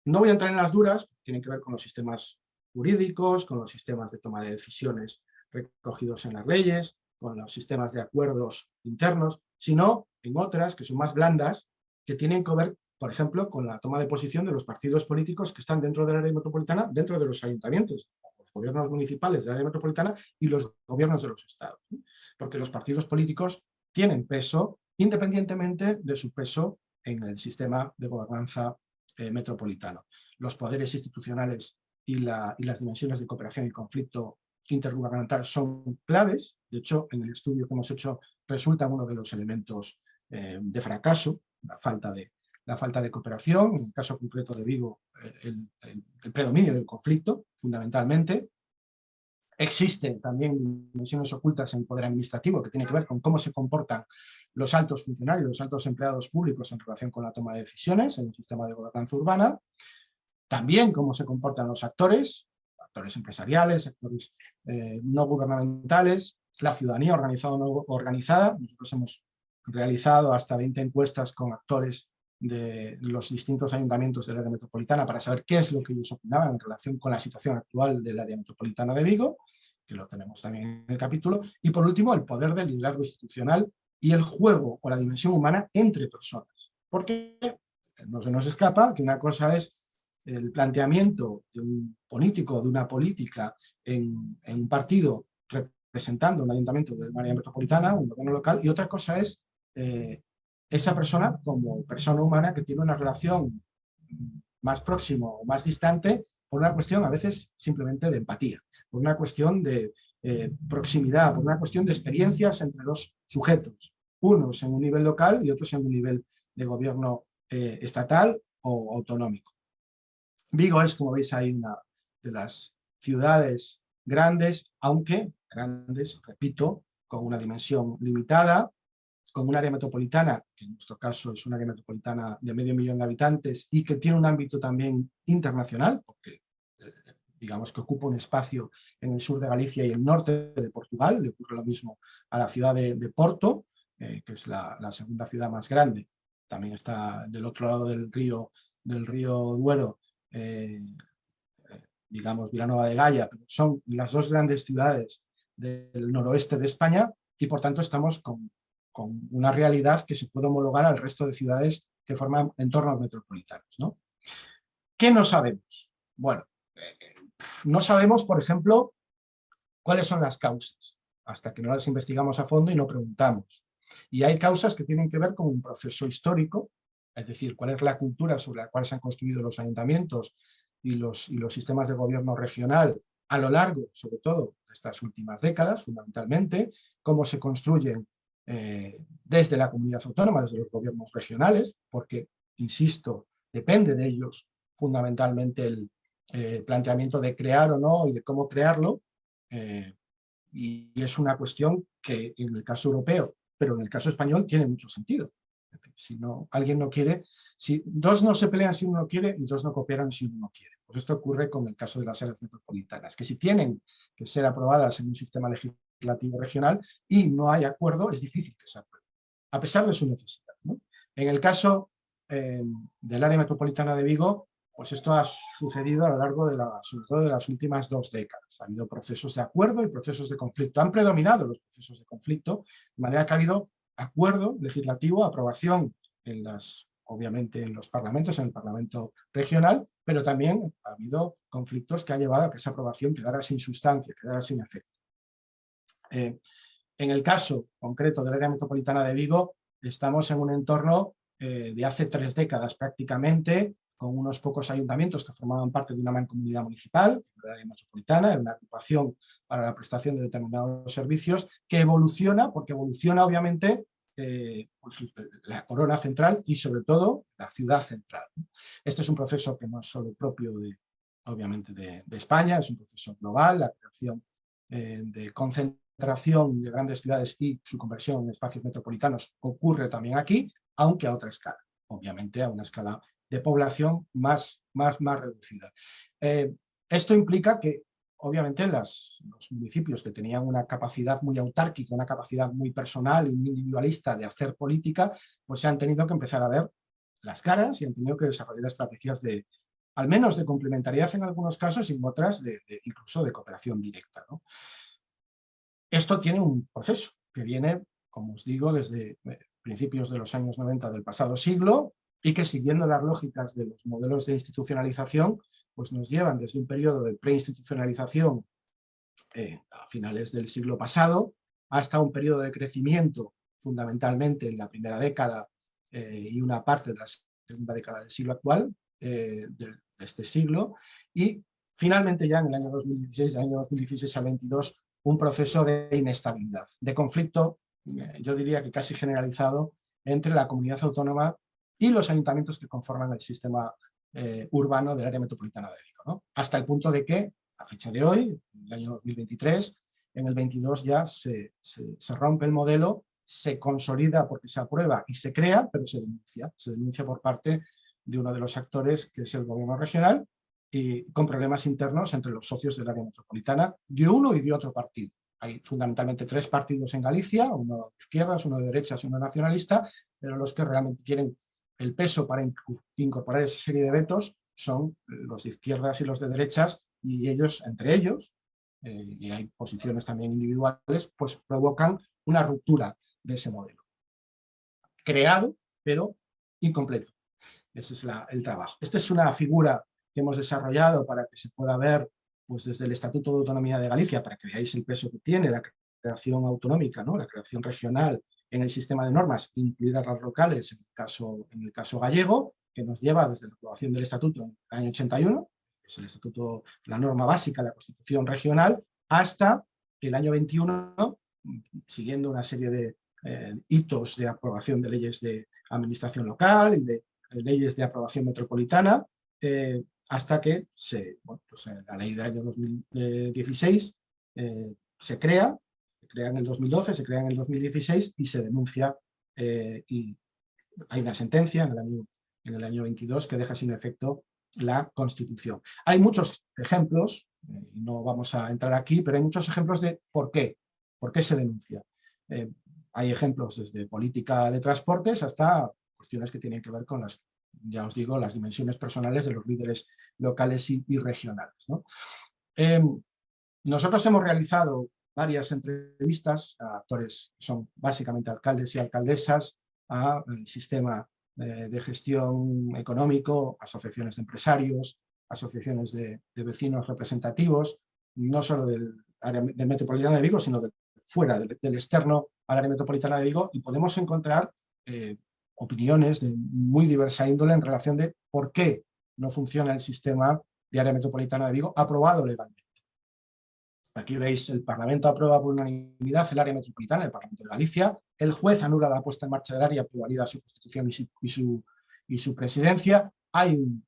No voy a entrar en las duras, tienen que ver con los sistemas jurídicos, con los sistemas de toma de decisiones recogidos en las leyes, con los sistemas de acuerdos internos, sino en otras que son más blandas, que tienen que ver, por ejemplo, con la toma de posición de los partidos políticos que están dentro del área metropolitana, dentro de los ayuntamientos, los gobiernos municipales del área metropolitana y los gobiernos de los estados. Porque los partidos políticos tienen peso independientemente de su peso en el sistema de gobernanza metropolitano. Los poderes institucionales y las dimensiones de cooperación y conflicto intergubernamental son claves. De hecho, en el estudio que hemos hecho resulta uno de los elementos de fracaso, la falta de cooperación, en el caso concreto de Vigo, el predominio del conflicto, fundamentalmente. Existen también dimensiones ocultas en el poder administrativo que tiene que ver con cómo se comportan los altos funcionarios, los altos empleados públicos en relación con la toma de decisiones en el sistema de gobernanza urbana. También cómo se comportan los actores empresariales, actores no gubernamentales, la ciudadanía organizada o no organizada. Nosotros hemos realizado hasta 20 encuestas con actores de los distintos ayuntamientos del área metropolitana para saber qué es lo que ellos opinaban en relación con la situación actual del área metropolitana de Vigo, que lo tenemos también en el capítulo. Y por último, el poder del liderazgo institucional y el juego o la dimensión humana entre personas. Porque no se nos escapa que una cosa es el planteamiento de un político, de una política en un partido representando un ayuntamiento del área metropolitana, un gobierno local, y otra cosa es esa persona como persona humana que tiene una relación más próxima o más distante por una cuestión a veces simplemente de empatía, por una cuestión de proximidad, por una cuestión de experiencias entre los sujetos, unos en un nivel local y otros en un nivel de gobierno estatal o autonómico. Vigo es, como veis ahí, una de las ciudades grandes, aunque grandes, repito, con una dimensión limitada, con un área metropolitana, que en nuestro caso es un área metropolitana de 500.000 de habitantes y que tiene un ámbito también internacional, porque digamos que ocupa un espacio en el sur de Galicia y el norte de Portugal. Le ocurre lo mismo a la ciudad de Porto, que es la segunda ciudad más grande. También está del otro lado del río Duero, digamos Vilanova de Gaia, pero son las dos grandes ciudades del noroeste de España y por tanto estamos con una realidad que se puede homologar al resto de ciudades que forman entornos metropolitanos, ¿no? ¿Qué no sabemos? Bueno, no sabemos, por ejemplo, cuáles son las causas hasta que no las investigamos a fondo y no preguntamos. Y hay causas que tienen que ver con un proceso histórico, es decir, cuál es la cultura sobre la cual se han construido los ayuntamientos y los sistemas de gobierno regional a lo largo, sobre todo, de estas últimas décadas, fundamentalmente, cómo se construyen desde la comunidad autónoma, desde los gobiernos regionales, porque, insisto, depende de ellos fundamentalmente el planteamiento de crear o no y de cómo crearlo, y es una cuestión que en el caso europeo, pero en el caso español tiene mucho sentido. Si no, alguien no quiere, si dos no se pelean si uno no quiere y dos no cooperan si uno no quiere. Pues esto ocurre con el caso de las áreas metropolitanas, que si tienen que ser aprobadas en un sistema legislativo regional y no hay acuerdo, es difícil que se apruebe, a pesar de su necesidad, ¿no? En el caso del área metropolitana de Vigo, pues esto ha sucedido a lo largo de sobre todo de las últimas 2 décadas. Ha habido procesos de acuerdo y procesos de conflicto. Han predominado los procesos de conflicto, de manera que ha habido acuerdo legislativo, aprobación obviamente en los parlamentos, en el Parlamento regional, pero también ha habido conflictos que han llevado a que esa aprobación quedara sin sustancia, quedara sin efecto. En el caso concreto del área metropolitana de Vigo, estamos en un entorno de hace 3 décadas prácticamente, con unos pocos ayuntamientos que formaban parte de una mancomunidad municipal, el área metropolitana, era una agrupación para la prestación de determinados servicios, que evoluciona, porque evoluciona obviamente pues, la corona central y sobre todo la ciudad central. Este es un proceso que no es solo propio obviamente de España, es un proceso global, la creación de concentración de grandes ciudades y su conversión en espacios metropolitanos ocurre también aquí, aunque a otra escala, obviamente a una escala de población más reducida. Esto implica que, obviamente, los municipios que tenían una capacidad muy autárquica, una capacidad muy personal y muy individualista de hacer política, pues se han tenido que empezar a ver las caras y han tenido que desarrollar estrategias al menos de complementariedad en algunos casos y en otras incluso de cooperación directa, ¿no? Esto tiene un proceso que viene, como os digo, desde principios de los años 90 del pasado siglo, y que, siguiendo las lógicas de los modelos de institucionalización, pues nos llevan desde un periodo de preinstitucionalización a finales del siglo pasado, hasta un periodo de crecimiento, fundamentalmente en la primera década y una parte de la segunda década del siglo actual, de este siglo, y finalmente ya en el año 2016, del año 2016 al 22, un proceso de inestabilidad, de conflicto, yo diría que casi generalizado, entre la comunidad autónoma y los ayuntamientos que conforman el sistema urbano del área metropolitana de Vigo, ¿no? Hasta el punto de que, a fecha de hoy, en el año 2023, en el 22 ya se rompe el modelo, se consolida porque se aprueba y se crea, pero se denuncia por parte de uno de los actores, que es el gobierno regional, y con problemas internos entre los socios del área metropolitana, de uno y de otro partido. Hay fundamentalmente 3 partidos en Galicia, uno de izquierdas, uno de derechas y uno nacionalista, pero los que realmente tienen el peso para incorporar esa serie de vetos son los de izquierdas y los de derechas, y ellos, entre ellos, y hay posiciones también individuales, pues provocan una ruptura de ese modelo. Creado, pero incompleto. Ese es el trabajo. Esta es una figura que hemos desarrollado para que se pueda ver, pues, desde el Estatuto de Autonomía de Galicia, para que veáis el peso que tiene la creación autonómica, ¿no? La creación regional en el sistema de normas, incluidas las locales, en el caso gallego, que nos lleva desde la aprobación del Estatuto en el año 81, que es el Estatuto, la norma básica, la Constitución regional, hasta el año 21, siguiendo una serie de hitos de aprobación de leyes de administración local y de leyes de aprobación metropolitana, hasta que pues la ley del año 2016 se crea en el 2012, se crea en el 2016 y se denuncia, y hay una sentencia en el año 22 que deja sin efecto la Constitución. Hay muchos ejemplos, no vamos a entrar aquí, pero hay muchos ejemplos de por qué se denuncia. Hay ejemplos desde política de transportes hasta cuestiones que tienen que ver con ya os digo, las dimensiones personales de los líderes locales y regionales, ¿no? Nosotros hemos realizado varias entrevistas a actores que son básicamente alcaldes y alcaldesas, al sistema de gestión económico, asociaciones de empresarios, asociaciones de vecinos representativos, no solo del área metropolitana de Vigo, sino del fuera del externo al área metropolitana de Vigo, y podemos encontrar opiniones de muy diversa índole en relación de por qué no funciona el sistema de área metropolitana de Vigo aprobado legalmente. Aquí veis, el Parlamento aprueba por unanimidad el área metropolitana, el Parlamento de Galicia, el juez anula la puesta en marcha del área, pero valida su constitución y su presidencia. Hay un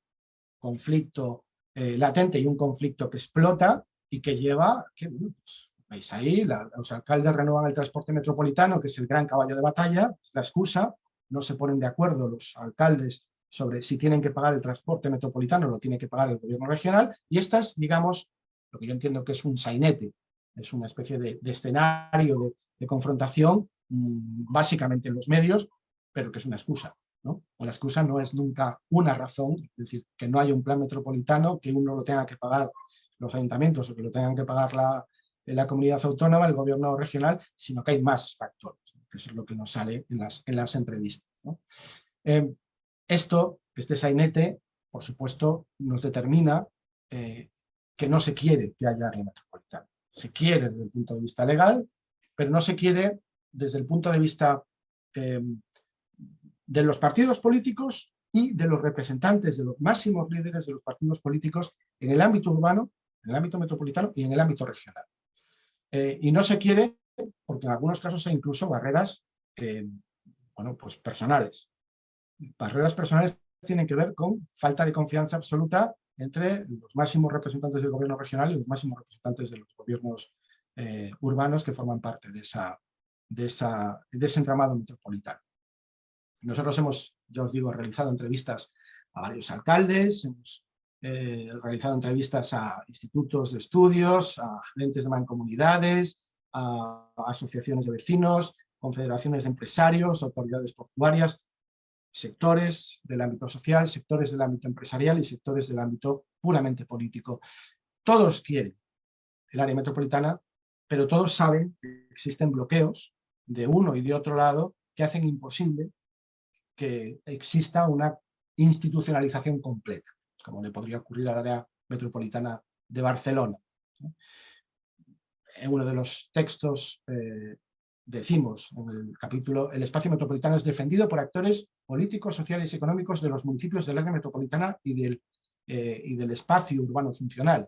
conflicto latente y un conflicto que explota y que lleva, pues, veis ahí, los alcaldes renuevan el transporte metropolitano, que es el gran caballo de batalla, es la excusa, no se ponen de acuerdo los alcaldes sobre si tienen que pagar el transporte metropolitano, lo tiene que pagar el gobierno regional, y estas, digamos, lo que yo entiendo que es un sainete, es una especie de escenario de confrontación, básicamente en los medios, pero que es una excusa, ¿no? O la excusa no es nunca una razón, es decir, que no haya un plan metropolitano, que uno lo tenga que pagar los ayuntamientos o que lo tengan que pagar la comunidad autónoma, el gobierno regional, sino que hay más factores, ¿no? Que eso es lo que nos sale en las entrevistas, ¿no? Este sainete, por supuesto, nos determina que no se quiere que haya área metropolitana. Se quiere desde el punto de vista legal, pero no se quiere desde el punto de vista de los partidos políticos y de los representantes, de los máximos líderes de los partidos políticos en el ámbito urbano, en el ámbito metropolitano y en el ámbito regional. Y no se quiere porque en algunos casos hay incluso barreras bueno, pues personales. Barreras personales tienen que ver con falta de confianza absoluta entre los máximos representantes del gobierno regional y los máximos representantes de los gobiernos urbanos que forman parte de ese entramado metropolitano. Nosotros hemos, ya os digo, realizado entrevistas a varios alcaldes, hemos realizado entrevistas a institutos de estudios, a gerentes de mancomunidades, a asociaciones de vecinos, confederaciones de empresarios, autoridades portuarias, sectores del ámbito social, sectores del ámbito empresarial y sectores del ámbito puramente político. Todos quieren el área metropolitana, pero todos saben que existen bloqueos de uno y de otro lado que hacen imposible que exista una institucionalización completa, como le podría ocurrir al área metropolitana de Barcelona. En uno de los textos decimos en el capítulo: el espacio metropolitano es defendido por actores políticos, sociales y económicos de los municipios del área metropolitana y del espacio urbano funcional.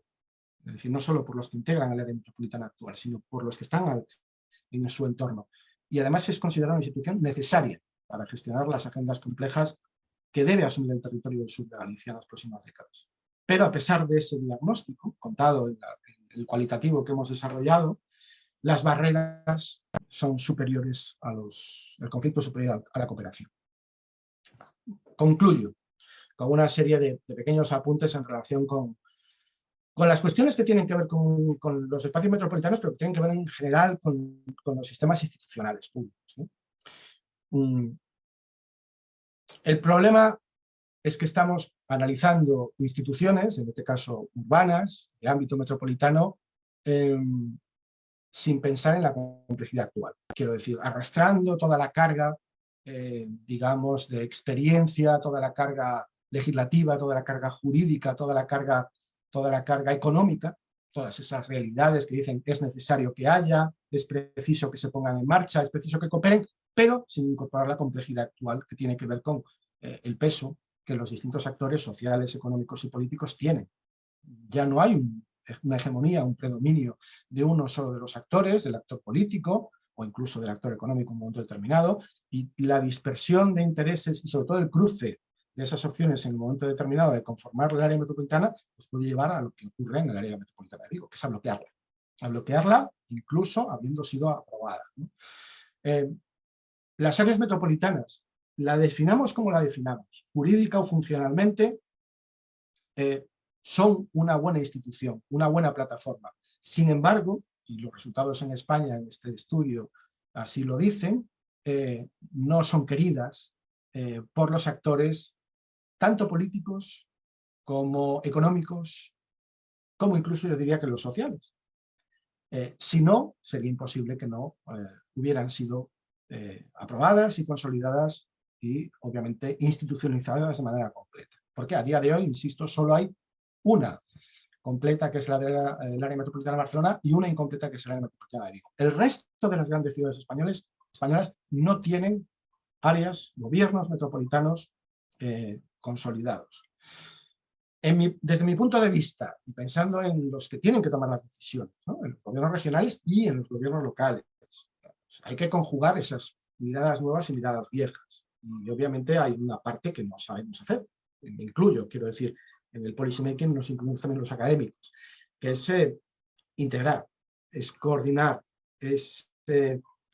Es decir, no solo por los que integran el área metropolitana actual, sino por los que están en su entorno. Y además es considerada una institución necesaria para gestionar las agendas complejas que debe asumir el territorio del sur de Galicia en las próximas décadas. Pero a pesar de ese diagnóstico, contado en el cualitativo que hemos desarrollado, las barreras son superiores el conflicto superior a la cooperación. Concluyo con una serie de pequeños apuntes en relación con las cuestiones que tienen que ver con los espacios metropolitanos, pero que tienen que ver en general con los sistemas institucionales públicos, ¿no? El problema es que estamos analizando instituciones, en este caso urbanas, de ámbito metropolitano, sin pensar en la complejidad actual. Quiero decir, arrastrando toda la carga, digamos, de experiencia, toda la carga legislativa, toda la carga jurídica, toda la carga económica, todas esas realidades que dicen que es necesario que haya, es preciso que se pongan en marcha, es preciso que cooperen, pero sin incorporar la complejidad actual que tiene que ver con el peso que los distintos actores sociales, económicos y políticos tienen. Ya no hay una hegemonía, un predominio de uno solo de los actores, del actor político o incluso del actor económico en un momento determinado, y la dispersión de intereses y sobre todo el cruce de esas opciones en un momento determinado de conformar el área metropolitana, pues puede llevar a lo que ocurre en el área metropolitana de Vigo, que es a bloquearla incluso habiendo sido aprobada, ¿no? Las áreas metropolitanas, la definamos como la definamos, jurídica o funcionalmente, son una buena institución, una buena plataforma. Sin embargo, y los resultados en España en este estudio así lo dicen, no son queridas por los actores tanto políticos como económicos, como incluso yo diría que los sociales. Si no, sería imposible que no hubieran sido aprobadas y consolidadas y obviamente institucionalizadas de manera completa. Porque a día de hoy, insisto, solo hay una completa, que es la del área metropolitana de Barcelona, y una incompleta, que es el área metropolitana de Vigo. El resto de las grandes ciudades españolas no tienen áreas, gobiernos metropolitanos consolidados. Desde mi punto de vista, y pensando en los que tienen que tomar las decisiones, ¿no?, en los gobiernos regionales y en los gobiernos locales, hay que conjugar esas miradas nuevas y miradas viejas. Y obviamente hay una parte que no sabemos hacer, me incluyo, quiero decir, en el policy making nos incluimos también los académicos, que es integrar, es coordinar, es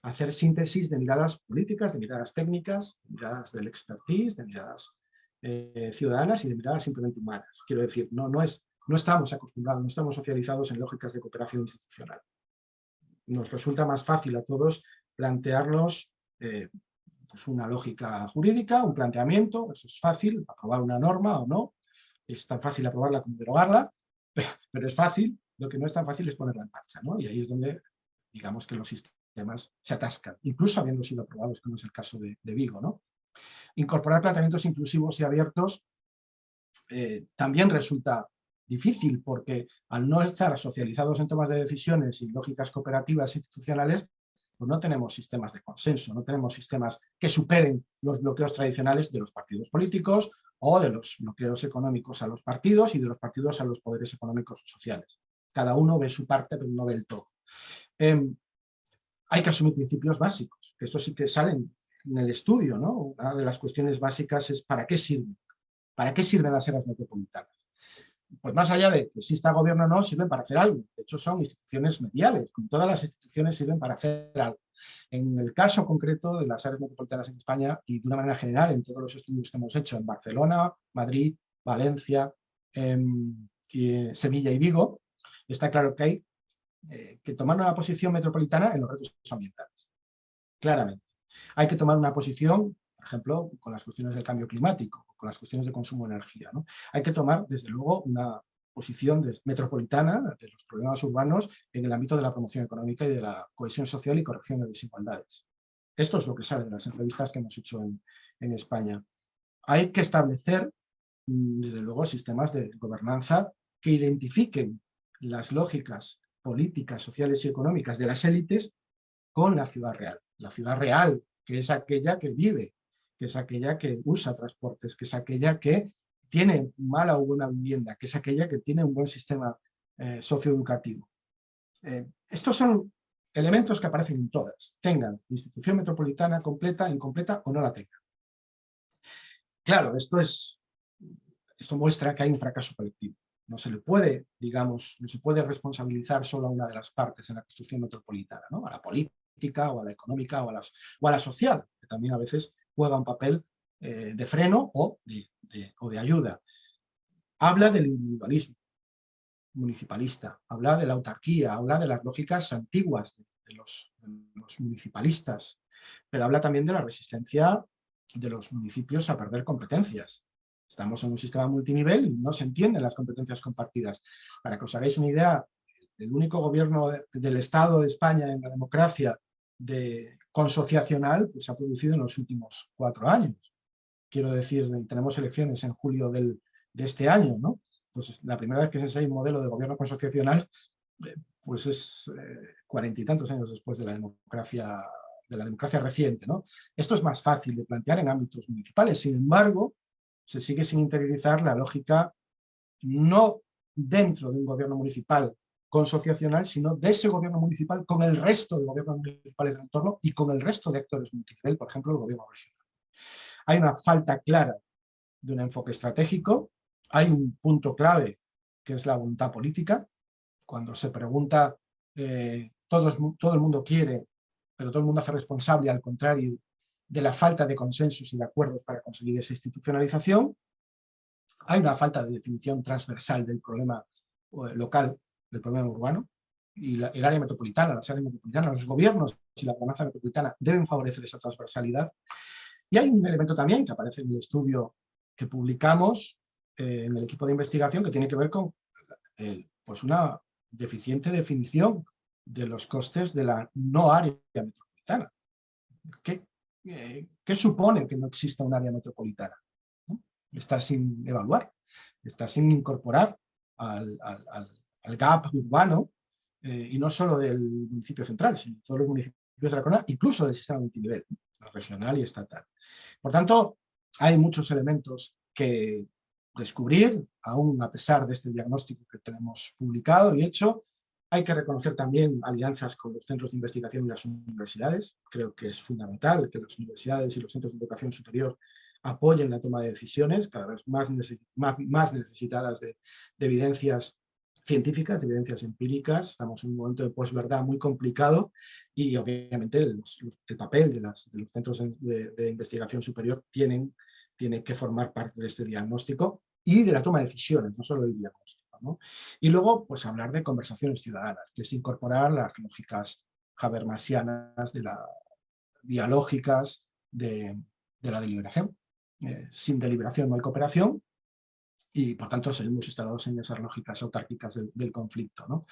hacer síntesis de miradas políticas, de miradas técnicas, de miradas del expertise, de miradas ciudadanas y de miradas simplemente humanas. Quiero decir, no estamos acostumbrados, no estamos socializados en lógicas de cooperación institucional. Nos resulta más fácil a todos plantearnos pues una lógica jurídica, un planteamiento, eso es fácil, aprobar una norma o no, es tan fácil aprobarla como derogarla, pero es fácil, lo que no es tan fácil es ponerla en marcha, ¿no? Y ahí es donde, digamos, que los sistemas se atascan, incluso habiendo sido aprobados, como es el caso de Vigo, ¿no? Incorporar planteamientos inclusivos y abiertos también resulta difícil, porque al no estar socializados en tomas de decisiones y lógicas cooperativas institucionales, pues no tenemos sistemas de consenso, no tenemos sistemas que superen los bloqueos tradicionales de los partidos políticos o de los bloqueos económicos a los partidos y de los partidos a los poderes económicos y sociales. Cada uno ve su parte, pero no ve el todo. Hay que asumir principios básicos, que estos sí que salen en el estudio, ¿no? Una de las cuestiones básicas es ¿para qué sirven? ¿Para qué sirven las áreas metropolitanas? Pues más allá de que exista gobierno o no, sirven para hacer algo. De hecho, son instituciones mediales, como todas las instituciones sirven para hacer algo. En el caso concreto de las áreas metropolitanas en España y de una manera general en todos los estudios que hemos hecho en Barcelona, Madrid, Valencia, Sevilla y Vigo, está claro que hay que tomar una posición metropolitana en los retos ambientales. Claramente. Hay que tomar una posición, por ejemplo, con las cuestiones del cambio climático, con las cuestiones de consumo de energía, ¿no? Hay que tomar, desde luego, una posición metropolitana de los problemas urbanos en el ámbito de la promoción económica y de la cohesión social y corrección de desigualdades. Esto es lo que sale de las entrevistas que hemos hecho en España. Hay que establecer, desde luego, sistemas de gobernanza que identifiquen las lógicas políticas, sociales y económicas de las élites con la ciudad real. La ciudad real, que es aquella que vive, que es aquella que usa transportes, que es aquella que tiene mala o buena vivienda, que es aquella que tiene un buen sistema socioeducativo. Estos son elementos que aparecen en todas, tengan institución metropolitana completa, incompleta o no la tengan. Claro, esto muestra que hay un fracaso colectivo. No se le puede, digamos, no se puede responsabilizar solo a una de las partes en la construcción metropolitana, ¿no? A la política o a la económica o a la social, que también a veces juega un papel de freno o de ayuda. Habla del individualismo municipalista, habla de la autarquía, habla de las lógicas antiguas de los municipalistas, pero habla también de la resistencia de los municipios a perder competencias. Estamos en un sistema multinivel y no se entienden las competencias compartidas. Para que os hagáis una idea, el único gobierno del Estado de España en la democracia consociacional pues, se ha producido en los últimos 4 años. Quiero decir, tenemos elecciones en julio de este año, ¿no? Entonces, la primera vez que se enseña un modelo de gobierno consociacional, pues es 40 y tantos años después de la democracia reciente, ¿no? Esto es más fácil de plantear en ámbitos municipales, sin embargo, se sigue sin interiorizar la lógica no dentro de un gobierno municipal consociacional, sino de ese gobierno municipal con el resto de gobiernos municipales del entorno y con el resto de actores multinivel, por ejemplo, el gobierno regional. Hay una falta clara de un enfoque estratégico, hay un punto clave que es la voluntad política. Cuando se pregunta, todo el mundo quiere, pero todo el mundo hace responsable, al contrario, de la falta de consensos y de acuerdos para conseguir esa institucionalización. Hay una falta de definición transversal del problema local, del problema urbano, y el área metropolitana, las áreas metropolitanas, los gobiernos y la gobernanza metropolitana deben favorecer esa transversalidad. Y hay un elemento también que aparece en el estudio que publicamos en el equipo de investigación que tiene que ver con pues una deficiente definición de los costes de la no área metropolitana. ¿Qué supone que no exista un área metropolitana? ¿No? Está sin evaluar, está sin incorporar al gap urbano, y no solo del municipio central, sino de todos los municipios de la Corona, incluso del sistema multinivel, regional y estatal. Por tanto, hay muchos elementos que descubrir, aún a pesar de este diagnóstico que tenemos publicado y hecho. Hay que reconocer también alianzas con los centros de investigación y las universidades. Creo que es fundamental que las universidades y los centros de educación superior apoyen la toma de decisiones, cada vez más necesitadas de evidencias científicas, de evidencias empíricas. Estamos en un momento de posverdad muy complicado y obviamente el papel de los centros de investigación superior tiene que formar parte de este diagnóstico y de la toma de decisiones, no solo del diagnóstico, ¿no? Y luego, pues hablar de conversaciones ciudadanas, que es incorporar las lógicas habermasianas, dialógicas de la deliberación. Sin deliberación no hay cooperación y, por tanto, seguimos instalados en esas lógicas autárquicas del conflicto, ¿no?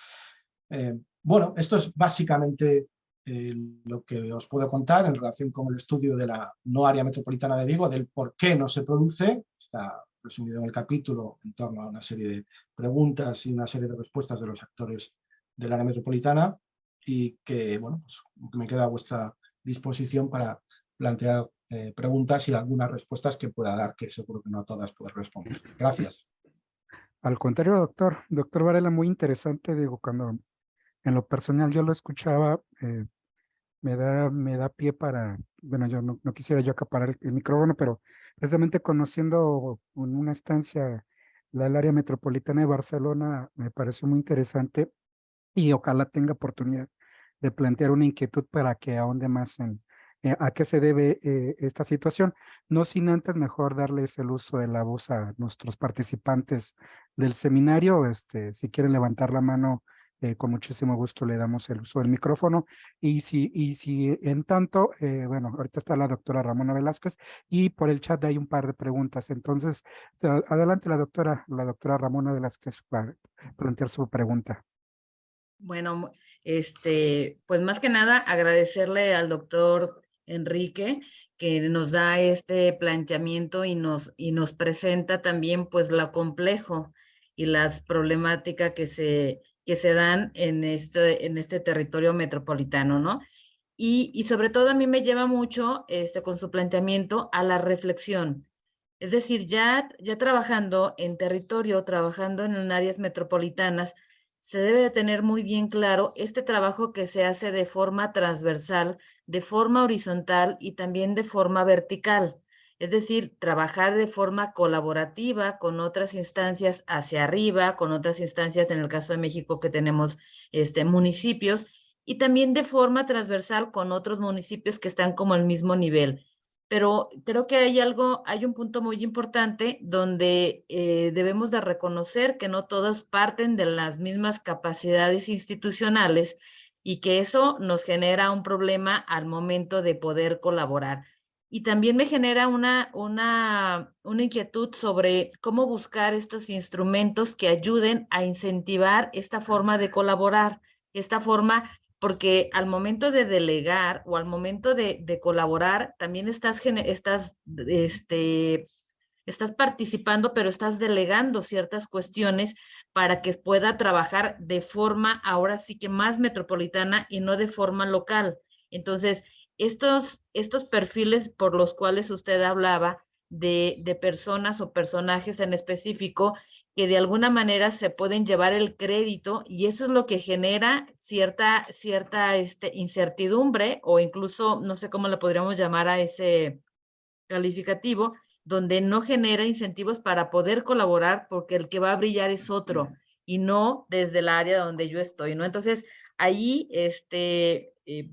Bueno, esto es básicamente lo que os puedo contar en relación con el estudio de la no área metropolitana de Vigo, del por qué no se produce. Está resumido en el capítulo en torno a una serie de preguntas y una serie de respuestas de los actores del área metropolitana, y que, bueno, pues me queda a vuestra disposición para plantear preguntas y algunas respuestas que pueda dar, que seguro que no a todas puedo responder. Gracias. Al contrario, doctor Varela, muy interesante. Digo, cuando en lo personal yo lo escuchaba, me da pie para, bueno, yo no quisiera yo acaparar el micrófono, pero precisamente conociendo en una estancia el área metropolitana de Barcelona, me pareció muy interesante y ojalá tenga oportunidad de plantear una inquietud para que ahonde más en a qué se debe esta situación. No sin antes mejor darles el uso de la voz a nuestros participantes del seminario. Si quieren levantar la mano, con muchísimo gusto le damos el uso del micrófono. Y si en tanto, bueno, ahorita está la doctora Ramona Velázquez y por el chat hay un par de preguntas. Entonces, adelante la doctora Ramona Velázquez para plantear su pregunta. Bueno, pues más que nada agradecerle al doctor Enrique que nos da este planteamiento y nos presenta también pues lo complejo y las problemáticas que se dan en este territorio metropolitano, ¿no? Y sobre todo a mí me lleva mucho con su planteamiento a la reflexión. Es decir, ya trabajando en territorio, trabajando en áreas metropolitanas, se debe de tener muy bien claro este trabajo que se hace de forma transversal, de forma horizontal y también de forma vertical. Es decir, trabajar de forma colaborativa con otras instancias hacia arriba, con otras instancias, en el caso de México que tenemos municipios, y también de forma transversal con otros municipios que están como al mismo nivel. Pero creo que hay un punto muy importante donde debemos de reconocer que no todos parten de las mismas capacidades institucionales y que eso nos genera un problema al momento de poder colaborar. Y también me genera una inquietud sobre cómo buscar estos instrumentos que ayuden a incentivar esta forma de colaborar, esta forma, porque al momento de delegar o al momento de colaborar, también estás participando, pero estás delegando ciertas cuestiones para que pueda trabajar de forma ahora sí que más metropolitana y no de forma local. Entonces, estos perfiles por los cuales usted hablaba de personas o personajes en específico que de alguna manera se pueden llevar el crédito y eso es lo que genera cierta incertidumbre o incluso, no sé cómo le podríamos llamar a ese calificativo, donde no genera incentivos para poder colaborar porque el que va a brillar es otro y no desde el área donde yo estoy, ¿no? Entonces, ahí,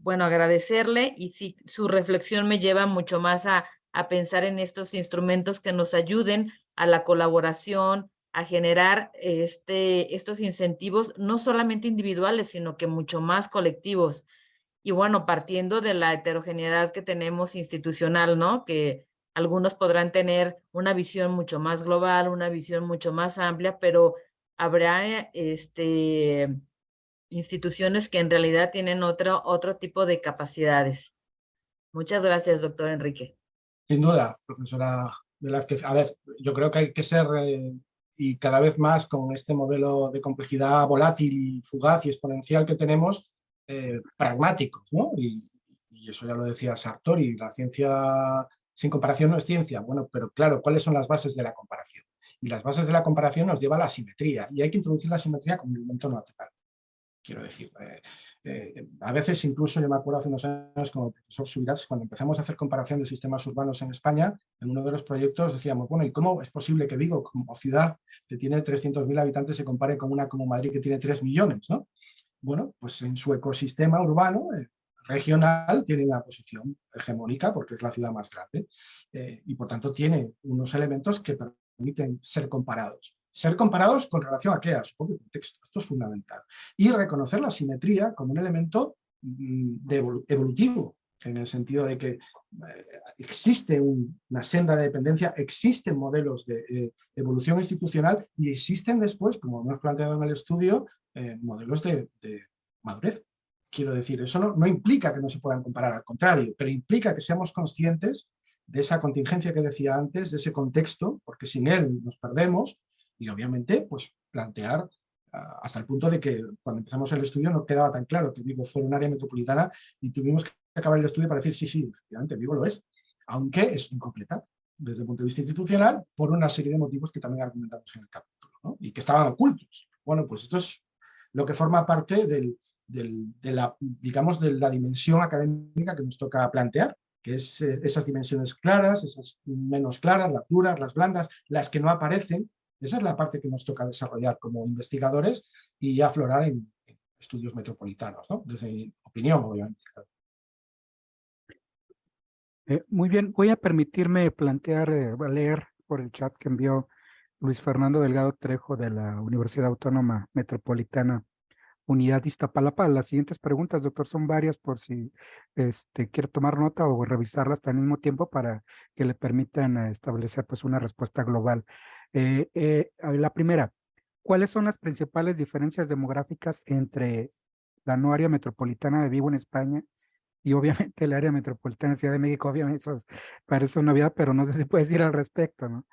bueno, agradecerle y sí, su reflexión me lleva mucho más a pensar en estos instrumentos que nos ayuden a la colaboración, a generar estos incentivos, no solamente individuales, sino que mucho más colectivos. Y bueno, partiendo de la heterogeneidad que tenemos institucional, ¿no? Que algunos podrán tener una visión mucho más global, una visión mucho más amplia, pero habrá instituciones que en realidad tienen otro tipo de capacidades. Muchas gracias, doctor Enrique. Sin duda, profesora Velázquez. A ver, yo creo que hay que ser y cada vez más con este modelo de complejidad volátil y fugaz y exponencial que tenemos, pragmáticos, ¿no? Y eso ya lo decía Sartori, la ciencia sin comparación no es ciencia. Bueno, pero claro, ¿cuáles son las bases de la comparación? Y las bases de la comparación nos lleva a la simetría, y hay que introducir la simetría como un elemento natural. Quiero decir, a veces incluso yo me acuerdo hace unos años con el profesor Subirats, cuando empezamos a hacer comparación de sistemas urbanos en España, en uno de los proyectos decíamos, bueno, ¿y cómo es posible que Vigo, como ciudad que tiene 300.000 habitantes, se compare con una como Madrid que tiene 3 millones, ¿no? Bueno, pues en su ecosistema urbano, regional, tiene una posición hegemónica porque es la ciudad más grande, y por tanto tiene unos elementos que permiten ser comparados. Ser comparados con relación a qué, a su propio contexto. Esto es fundamental. Y reconocer la simetría como un elemento evolutivo, en el sentido de que existe una senda de dependencia, existen modelos de evolución institucional y existen después, como hemos planteado en el estudio, modelos de madurez. Quiero decir, eso no implica que no se puedan comparar, al contrario, pero implica que seamos conscientes de esa contingencia que decía antes, de ese contexto, porque sin él nos perdemos, y obviamente pues plantear hasta el punto de que cuando empezamos el estudio no quedaba tan claro que Vigo fuera un área metropolitana y tuvimos que acabar el estudio para decir sí, efectivamente Vigo lo es, aunque es incompleta desde el punto de vista institucional por una serie de motivos que también argumentamos en el capítulo, ¿no? Y que estaban ocultos. Bueno, pues esto es lo que forma parte de la dimensión académica que nos toca plantear, que es esas dimensiones claras, esas menos claras, las duras, las blandas, las que no aparecen. Esa es la parte que nos toca desarrollar como investigadores y aflorar en estudios metropolitanos, ¿no? Desde mi opinión, obviamente. Muy bien, voy a permitirme plantear, leer por el chat que envió Luis Fernando Delgado Trejo de la Universidad Autónoma Metropolitana Unidad Iztapalapa. Las siguientes preguntas, doctor, son varias por si quiere tomar nota o revisarlas al mismo tiempo para que le permitan establecer pues una respuesta global. La primera, ¿cuáles son las principales diferencias demográficas entre la no área metropolitana de Vigo en España y obviamente el área metropolitana de Ciudad de México? Obviamente eso parece una obviedad, pero no sé si puedes decir al respecto, ¿no?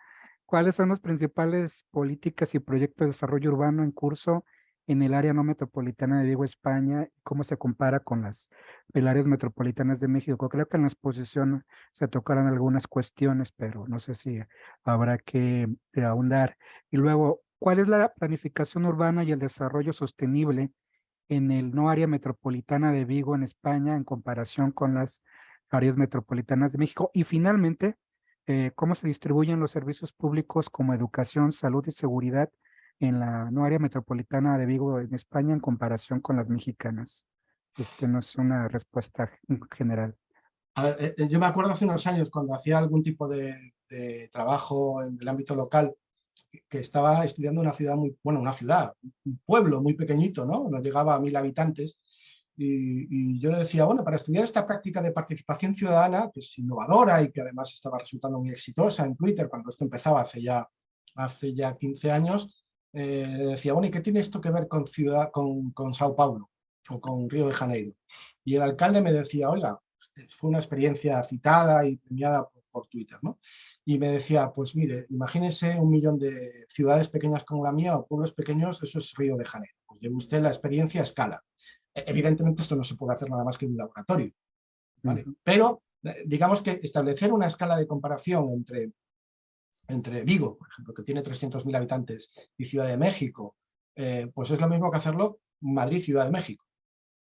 ¿Cuáles son las principales políticas y proyectos de desarrollo urbano en curso en el área no metropolitana de Vigo, España? ¿Cómo se compara con las áreas metropolitanas de México? Creo que en la exposición se tocaron algunas cuestiones, pero no sé si habrá que ahondar. Y luego, ¿cuál es la planificación urbana y el desarrollo sostenible en el no área metropolitana de Vigo, en España, en comparación con las áreas metropolitanas de México? Y finalmente, ¿cómo se distribuyen los servicios públicos como educación, salud y seguridad en la no área metropolitana de Vigo, en España, en comparación con las mexicanas? No es una respuesta general. A ver, yo me acuerdo hace unos años cuando hacía algún tipo de trabajo en el ámbito local, que estaba estudiando una ciudad un pueblo muy pequeñito, ¿no? No llegaba a 1000 habitantes. Y yo le decía, bueno, para estudiar esta práctica de participación ciudadana, que es innovadora y que además estaba resultando muy exitosa en Twitter cuando esto empezaba hace ya 15 años, le decía, bueno, ¿y qué tiene esto que ver con Sao Paulo o con Río de Janeiro? Y el alcalde me decía, oiga, fue una experiencia citada y premiada por Twitter, ¿no? Y me decía, pues mire, imagínese 1 millón de ciudades pequeñas como la mía o pueblos pequeños, eso es Río de Janeiro. Pues lleve usted la experiencia a escala. Evidentemente esto no se puede hacer nada más que en un laboratorio, ¿vale? Pero digamos que establecer una escala de comparación entre Vigo, por ejemplo, que tiene 300.000 habitantes, y Ciudad de México, pues es lo mismo que hacerlo Madrid-Ciudad de México.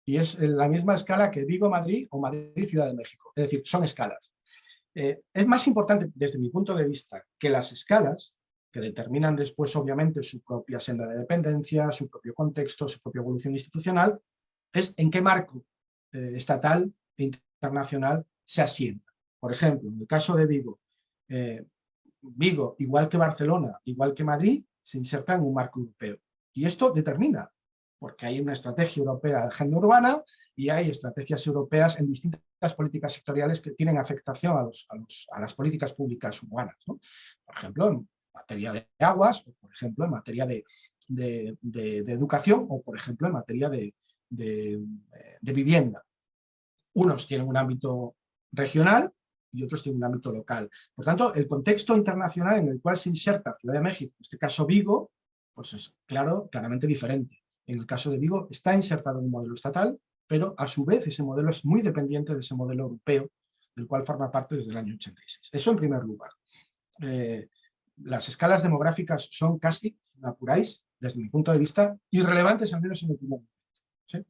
Y es la misma escala que Vigo-Madrid o Madrid-Ciudad de México. Es decir, son escalas. Es más importante, desde mi punto de vista, que las escalas, que determinan después, obviamente, su propia senda de dependencia, su propio contexto, su propia evolución institucional, es en qué marco estatal e internacional se asienta. Por ejemplo, en el caso de Vigo, Vigo, igual que Barcelona, igual que Madrid, se inserta en un marco europeo. Y esto determina, porque hay una estrategia europea de agenda urbana y hay estrategias europeas en distintas políticas sectoriales que tienen afectación a las políticas públicas urbanas, ¿no? Por ejemplo, en materia de aguas, o por ejemplo, en materia de educación, o por ejemplo, en materia de vivienda. Unos tienen un ámbito regional y otros tienen un ámbito local. Por tanto, el contexto internacional en el cual se inserta Ciudad de México, en este caso Vigo, pues es claramente diferente. En el caso de Vigo está insertado en un modelo estatal, pero a su vez ese modelo es muy dependiente de ese modelo europeo, del cual forma parte desde el año 86. Eso en primer lugar. Las escalas demográficas son casi, si me apuráis, desde mi punto de vista, irrelevantes, al menos en el primer momento. ¿Sí?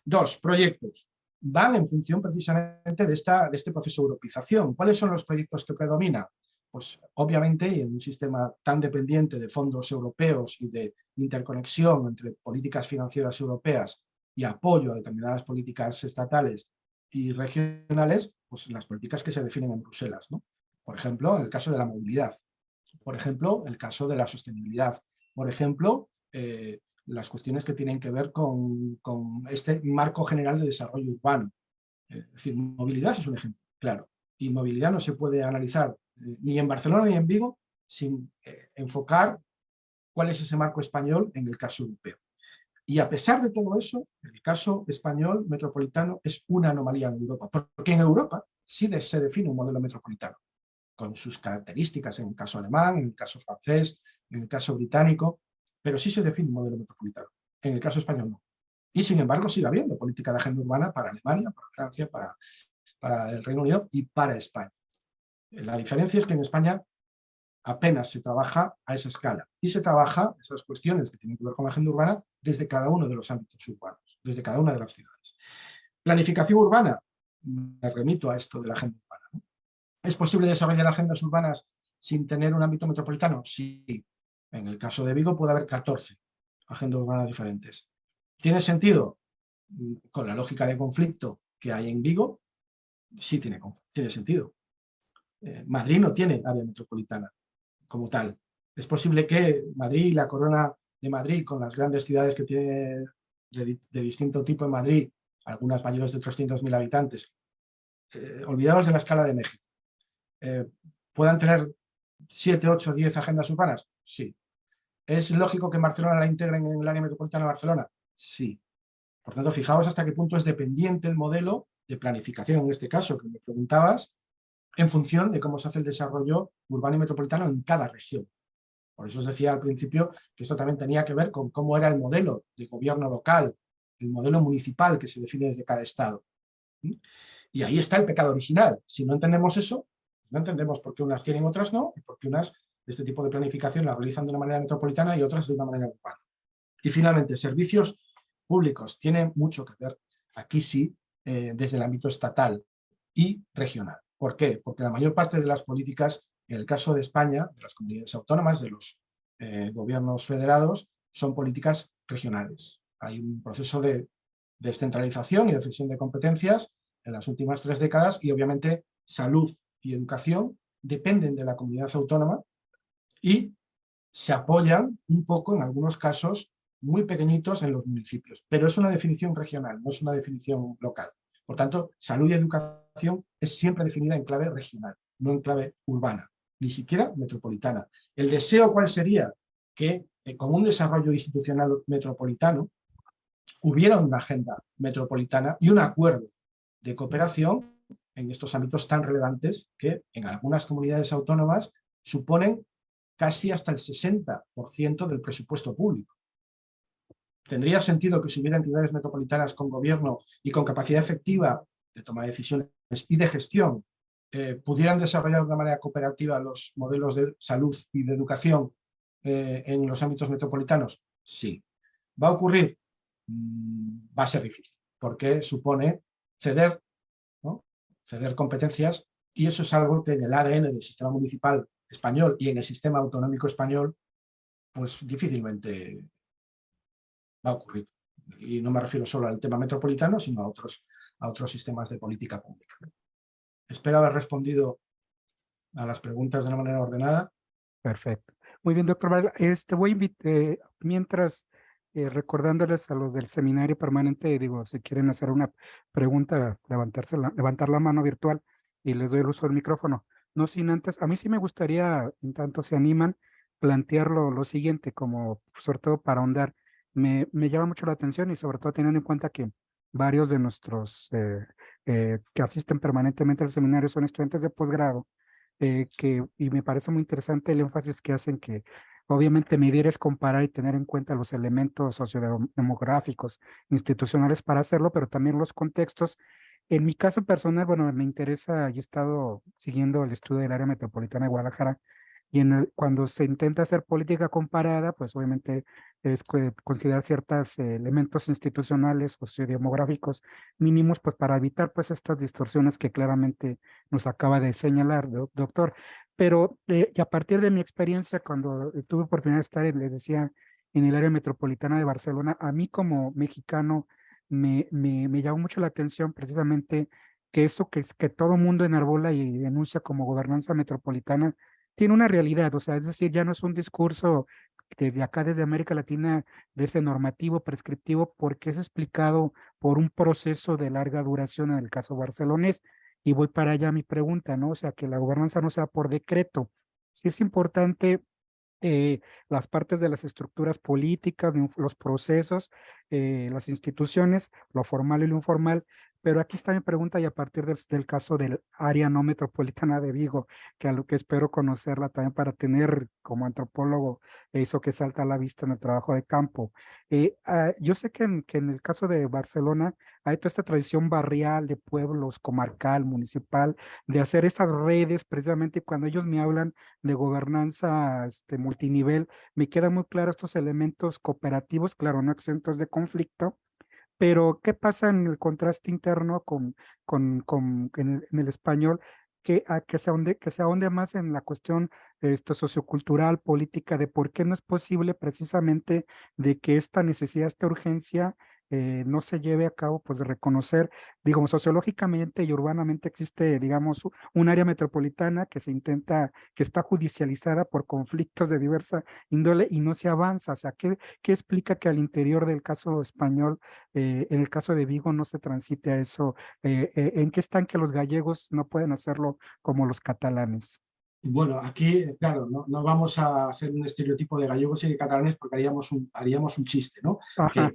Dos, proyectos. Van en función precisamente de este proceso de europeización. ¿Cuáles son los proyectos que predominan? Pues obviamente en un sistema tan dependiente de fondos europeos y de interconexión entre políticas financieras europeas y apoyo a determinadas políticas estatales y regionales, pues las políticas que se definen en Bruselas, ¿no? Por ejemplo, en el caso de la movilidad, por ejemplo, el caso de la sostenibilidad, por ejemplo, las cuestiones que tienen que ver con este marco general de desarrollo urbano. Es decir, movilidad es un ejemplo, claro, y movilidad no se puede analizar ni en Barcelona ni en Vigo sin enfocar cuál es ese marco español en el caso europeo. Y a pesar de todo eso, el caso español metropolitano es una anomalía en Europa, porque en Europa sí se define un modelo metropolitano, con sus características en el caso alemán, en el caso francés, en el caso británico, pero sí se define un modelo metropolitano. En el caso español no. Y sin embargo sigue habiendo política de agenda urbana para Alemania, para Francia, para el Reino Unido y para España. La diferencia es que en España apenas se trabaja a esa escala y se trabaja esas cuestiones que tienen que ver con la agenda urbana desde cada uno de los ámbitos urbanos, desde cada una de las ciudades. Planificación urbana, me remito a esto de la agenda urbana, ¿no? ¿Es posible desarrollar agendas urbanas sin tener un ámbito metropolitano? Sí. En el caso de Vigo puede haber 14 agendas urbanas diferentes. ¿Tiene sentido? Con la lógica de conflicto que hay en Vigo, sí tiene sentido. Madrid no tiene área metropolitana como tal. Es posible que Madrid, la corona de Madrid, con las grandes ciudades que tiene de distinto tipo en Madrid, algunas mayores de 300.000 habitantes, olvidados de la escala de México, ¿puedan tener 7, 8, 10 agendas urbanas? Sí. ¿Es lógico que en Barcelona la integren en el área metropolitana de Barcelona? Sí. Por tanto, fijaos hasta qué punto es dependiente el modelo de planificación, en este caso, que me preguntabas, en función de cómo se hace el desarrollo urbano y metropolitano en cada región. Por eso os decía al principio que esto también tenía que ver con cómo era el modelo de gobierno local, el modelo municipal que se define desde cada estado. Y ahí está el pecado original. Si no entendemos eso, no entendemos por qué unas tienen y otras no, y por qué unas de este tipo de planificación la realizan de una manera metropolitana y otras de una manera urbana. Y finalmente, servicios públicos. Tiene mucho que ver, aquí sí, desde el ámbito estatal y regional. ¿Por qué? Porque la mayor parte de las políticas, en el caso de España, de las comunidades autónomas, de los gobiernos federados, son políticas regionales. Hay un proceso de descentralización y de cesión de competencias en las últimas 3 décadas y obviamente salud y educación dependen de la comunidad autónoma y se apoyan un poco en algunos casos muy pequeñitos en los municipios, pero es una definición regional, no es una definición local. Por tanto, salud y educación es siempre definida en clave regional, no en clave urbana, ni siquiera metropolitana. ¿El deseo cuál sería? Que con un desarrollo institucional metropolitano hubiera una agenda metropolitana y un acuerdo de cooperación en estos ámbitos tan relevantes que en algunas comunidades autónomas suponen casi hasta el 60% del presupuesto público. ¿Tendría sentido que si hubiera entidades metropolitanas con gobierno y con capacidad efectiva de toma de decisiones y de gestión pudieran desarrollar de una manera cooperativa los modelos de salud y de educación en los ámbitos metropolitanos? Sí. ¿Va a ocurrir? Va a ser difícil, porque supone ceder, ¿no? Ceder competencias, y eso es algo que en el ADN del sistema municipal español y en el sistema autonómico español, pues difícilmente va a ocurrir. Y no me refiero solo al tema metropolitano, sino a otros sistemas de política pública. Espero haber respondido a las preguntas de una manera ordenada. Perfecto. Muy bien, doctor Varela. Voy a invitar, mientras recordándoles a los del seminario permanente, digo, si quieren hacer una pregunta, levantar la mano virtual y les doy el uso del micrófono. No sin antes, a mí sí me gustaría, en tanto se animan, plantearlo lo siguiente, como sobre todo para ahondar. Me llama mucho la atención y sobre todo teniendo en cuenta que varios de nuestros que asisten permanentemente al seminario son estudiantes de posgrado, y me parece muy interesante el énfasis que hacen que obviamente medir es comparar y tener en cuenta los elementos sociodemográficos, institucionales para hacerlo, pero también los contextos. En mi caso personal, bueno, me interesa, yo he estado siguiendo el estudio del área metropolitana de Guadalajara, y cuando se intenta hacer política comparada, pues obviamente es considerar ciertos elementos institucionales o sociodemográficos mínimos, pues para evitar pues estas distorsiones que claramente nos acaba de señalar, doctor. Pero y a partir de mi experiencia, cuando tuve oportunidad de estar, les decía, en el área metropolitana de Barcelona, a mí como mexicano me llamó mucho la atención precisamente que eso que todo mundo enarbola y denuncia como gobernanza metropolitana tiene una realidad, o sea, es decir, ya no es un discurso desde acá, desde América Latina, de ese normativo prescriptivo, porque es explicado por un proceso de larga duración en el caso barcelonés. Y voy para allá mi pregunta, ¿no? O sea, que la gobernanza no sea por decreto. Sí es importante las partes de las estructuras políticas, los procesos, las instituciones, lo formal y lo informal. Pero aquí está mi pregunta y a partir del caso del área no metropolitana de Vigo, que a lo que espero conocerla también para tener como antropólogo eso que salta a la vista en el trabajo de campo. Yo sé que en el caso de Barcelona hay toda esta tradición barrial de pueblos, comarcal, municipal, de hacer esas redes precisamente cuando ellos me hablan de gobernanza multinivel, me quedan muy claros estos elementos cooperativos, claro, no exentos de conflicto, pero ¿qué pasa en el contraste interno en el español? Que se ahonde más en la cuestión sociocultural, política, de por qué no es posible precisamente de que esta necesidad, esta urgencia no se lleve a cabo, pues de reconocer, digamos, sociológicamente y urbanamente existe, digamos, un área metropolitana que que está judicializada por conflictos de diversa índole y no se avanza. O sea, ¿qué explica que al interior del caso español, en el caso de Vigo, no se transite a eso? ¿En qué están que los gallegos no pueden hacerlo como los catalanes? Bueno, aquí, claro, no vamos a hacer un estereotipo de gallegos y de catalanes porque haríamos un chiste, ¿no? Ajá.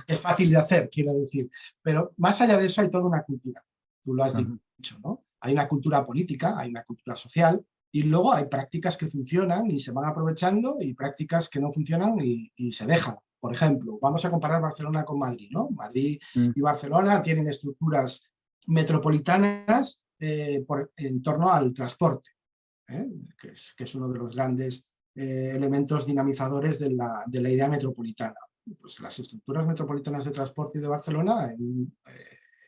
Es fácil de hacer, quiero decir. Pero más allá de eso hay toda una cultura, tú lo has Ajá. dicho, ¿no? Hay una cultura política, hay una cultura social y luego hay prácticas que funcionan y se van aprovechando y prácticas que no funcionan y se dejan. Por ejemplo, vamos a comparar Barcelona con Madrid, ¿no? Madrid Mm. y Barcelona tienen estructuras metropolitanas en torno al transporte. Que es uno de los grandes elementos dinamizadores de la idea metropolitana. Pues las estructuras metropolitanas de transporte de Barcelona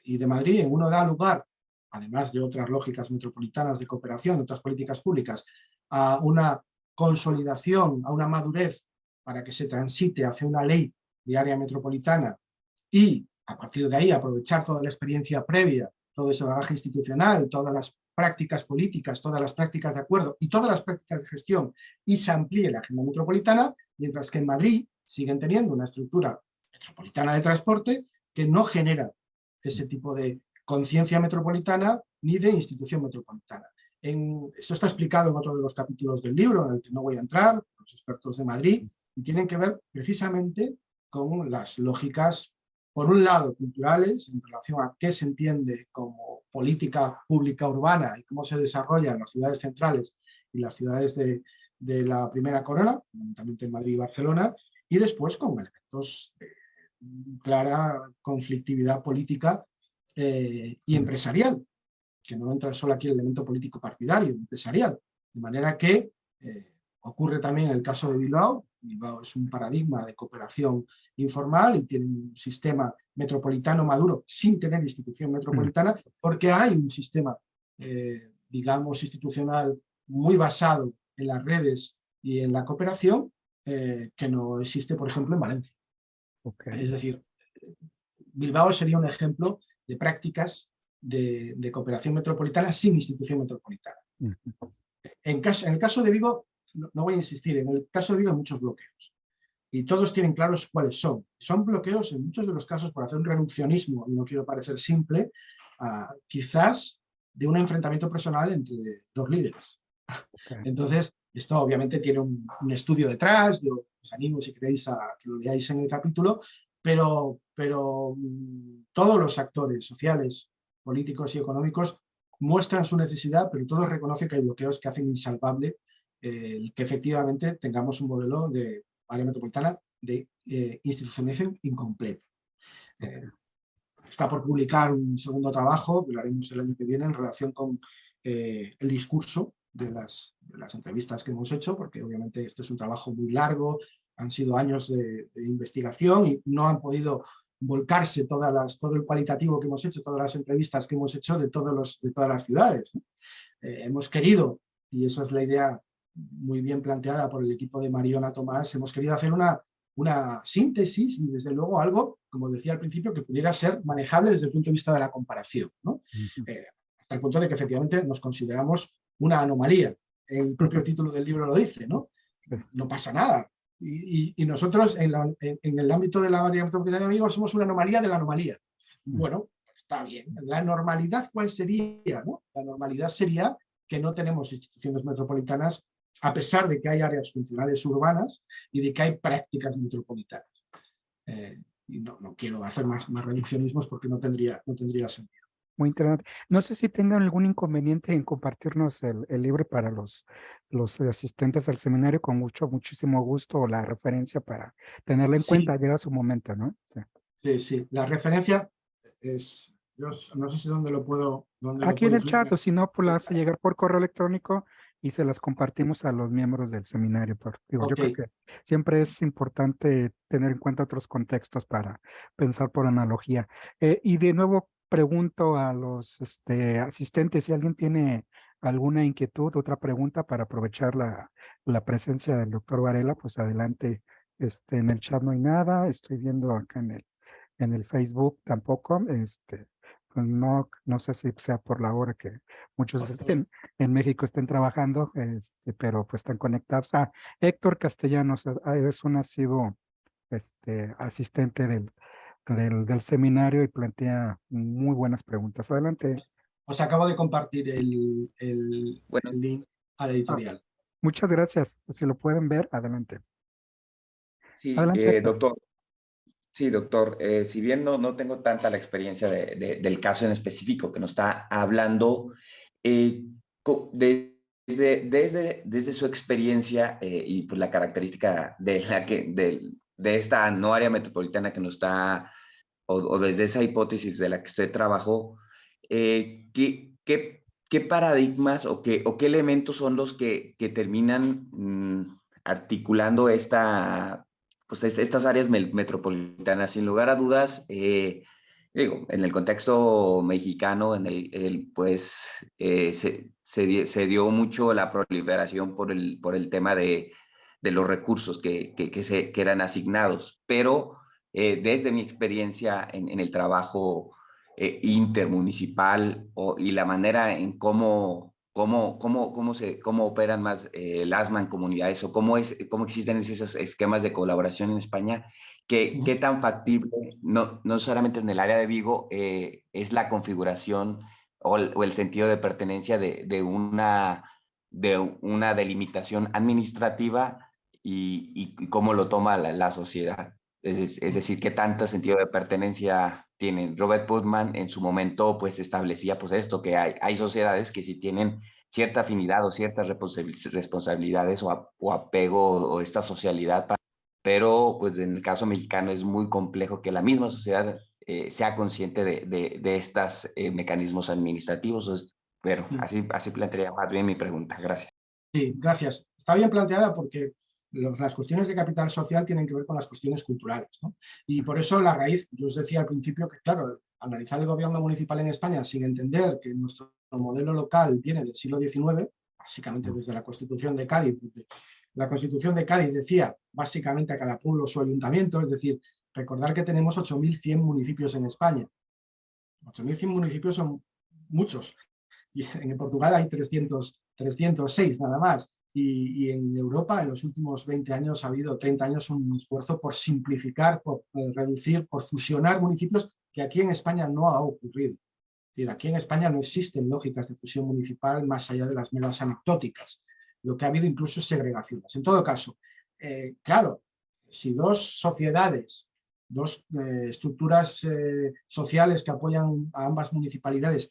y de Madrid, en uno da lugar, además de otras lógicas metropolitanas de cooperación, de otras políticas públicas, a una consolidación, a una madurez para que se transite hacia una ley de área metropolitana y a partir de ahí aprovechar toda la experiencia previa, todo ese bagaje institucional, todas las prácticas políticas, todas las prácticas de acuerdo y todas las prácticas de gestión y se amplíe la agenda metropolitana, mientras que en Madrid siguen teniendo una estructura metropolitana de transporte que no genera ese tipo de conciencia metropolitana ni de institución metropolitana. Eso está explicado en otro de los capítulos del libro, en el que no voy a entrar, los expertos de Madrid, y tienen que ver precisamente con las lógicas, por un lado, culturales, en relación a qué se entiende como política pública urbana y cómo se desarrolla en las ciudades centrales y las ciudades de la primera corona, fundamentalmente en Madrid y Barcelona, y después con elementos de clara conflictividad política y empresarial, que no entra solo aquí el elemento político partidario, empresarial, de manera que ocurre también en el caso de Bilbao. Bilbao es un paradigma de cooperación informal y tiene un sistema metropolitano maduro sin tener institución metropolitana, porque hay un sistema, digamos, institucional muy basado en las redes y en la cooperación que no existe, por ejemplo, en Valencia. Okay. Es decir, Bilbao sería un ejemplo de prácticas de cooperación metropolitana sin institución metropolitana. En el caso de Vigo, no voy a insistir, en el caso de Vigo hay muchos bloqueos y todos tienen claros cuáles son. Son bloqueos en muchos de los casos por hacer un reduccionismo, y no quiero parecer simple, quizás de un enfrentamiento personal entre dos líderes. Okay. Entonces, esto obviamente tiene un estudio detrás, yo os animo si queréis a que lo leáis en el capítulo, pero todos los actores sociales políticos y económicos muestran su necesidad, pero todos reconocen que hay bloqueos que hacen insalvable que efectivamente tengamos un modelo de área metropolitana de institucionalización incompleta. Está por publicar un segundo trabajo, que lo haremos el año que viene, en relación con el discurso de las entrevistas que hemos hecho, porque obviamente este es un trabajo muy largo, han sido años de investigación y no han podido volcarse todo el cualitativo que hemos hecho, todas las entrevistas que hemos hecho de todas las ciudades, ¿no? Hemos querido, y esa es la idea muy bien planteada por el equipo de Mariona Tomás, hemos querido hacer una síntesis y desde luego algo, como decía al principio, que pudiera ser manejable desde el punto de vista de la comparación, ¿no? Hasta el punto de que efectivamente nos consideramos una anomalía. El propio título del libro lo dice, ¿no? No pasa nada. Y nosotros en el ámbito de la área metropolitana de Vigo somos una anomalía de la anomalía. Bueno, está bien. La normalidad, ¿cuál sería, no? La normalidad sería que no tenemos instituciones metropolitanas a pesar de que hay áreas funcionales urbanas y de que hay prácticas metropolitanas. Y no quiero hacer más reduccionismos porque no tendría sentido. Muy interesante. No sé si tengan algún inconveniente en compartirnos el libro para los asistentes al seminario, con muchísimo gusto, o la referencia para tenerla en cuenta, llega su momento, ¿no? Sí. La referencia es, yo no sé si dónde lo puedo... Aquí en el chat, o si no, pues la hace llegar por correo electrónico y se las compartimos a los miembros del seminario. Yo creo que siempre es importante tener en cuenta otros contextos para pensar por analogía. Y de nuevo pregunto a los asistentes si alguien tiene alguna inquietud, otra pregunta para aprovechar la presencia del doctor Varela, pues adelante. En el chat no hay nada, estoy viendo acá en el Facebook tampoco, pues no sé si sea por la hora que muchos en México estén trabajando, pero pues están conectados. Héctor Castellanos es un asiduo asistente del seminario y plantea muy buenas preguntas. Adelante. Os acabo de compartir el link a la editorial. Muchas gracias. Si lo pueden ver, adelante. Sí, adelante. Doctor. Sí, doctor. Si bien no tengo tanta la experiencia del caso en específico que nos está hablando, desde su experiencia y pues la característica de esta no área metropolitana que nos está, o desde esa hipótesis de la que usted trabajó, ¿qué paradigmas o qué elementos son los que terminan articulando estas áreas metropolitanas? Sin lugar a dudas, digo, en el contexto mexicano, se dio mucho la proliferación por el tema de los recursos que eran asignados, pero desde mi experiencia en el trabajo intermunicipal y la manera en cómo operan más las mancomunidades o cómo existen esos esquemas de colaboración en España, qué tan factible, no solamente en el área de Vigo, es la configuración o el sentido de pertenencia de una delimitación administrativa y cómo lo toma la sociedad. Es decir, qué tanto sentido de pertenencia tienen. Robert Putnam en su momento pues establecía pues esto, que hay sociedades que sí tienen cierta afinidad o ciertas responsabilidades o apego o esta socialidad, pero pues en el caso mexicano es muy complejo que la misma sociedad sea consciente de estos mecanismos administrativos. Pero así plantearía más bien mi pregunta. Gracias. Sí, gracias. Está bien planteada porque las cuestiones de capital social tienen que ver con las cuestiones culturales, ¿no? Y por eso la raíz, yo os decía al principio que, claro, analizar el gobierno municipal en España sin entender que nuestro modelo local viene del siglo XIX, básicamente desde la Constitución de Cádiz. La Constitución de Cádiz decía básicamente a cada pueblo su ayuntamiento, es decir, recordar que tenemos 8.100 municipios en España. 8.100 municipios son muchos. Y en Portugal hay 306 nada más. Y en Europa en los últimos 20 años ha habido 30 años un esfuerzo por simplificar, por reducir, por fusionar municipios, que aquí en España no ha ocurrido. Es decir, aquí en España no existen lógicas de fusión municipal más allá de las meras anecdóticas. Lo que ha habido incluso es segregaciones. En todo caso, claro, si dos sociedades dos estructuras sociales que apoyan a ambas municipalidades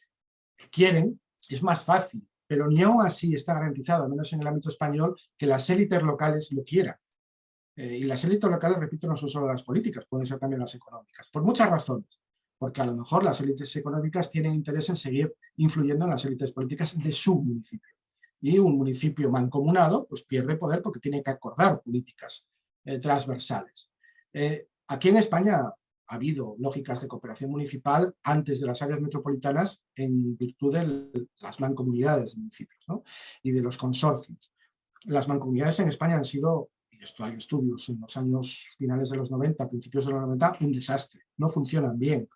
quieren, es más fácil, pero ni aún así está garantizado, al menos en el ámbito español, que las élites locales lo quieran. Y las élites locales, repito, no son solo las políticas, pueden ser también las económicas, por muchas razones, porque a lo mejor las élites económicas tienen interés en seguir influyendo en las élites políticas de su municipio. Y un municipio mancomunado pues pierde poder porque tiene que acordar políticas transversales. Aquí en España ha habido lógicas de cooperación municipal antes de las áreas metropolitanas en virtud de las mancomunidades de municipios, ¿no? Y de los consorcios. Las mancomunidades en España han sido, y esto hay estudios en los años finales de los 90, principios de los 90, un desastre. No funcionan bien.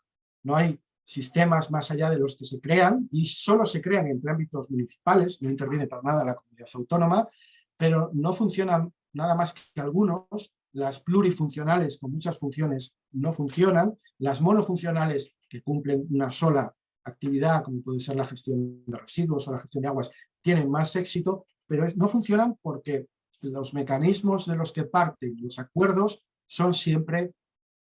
No hay sistemas más allá de los que se crean y solo se crean entre ámbitos municipales, no interviene para nada la comunidad autónoma, pero no funcionan nada más que algunos. Las plurifuncionales con muchas funciones no funcionan, las monofuncionales que cumplen una sola actividad, como puede ser la gestión de residuos o la gestión de aguas, tienen más éxito, pero no funcionan porque los mecanismos de los que parten los acuerdos son siempre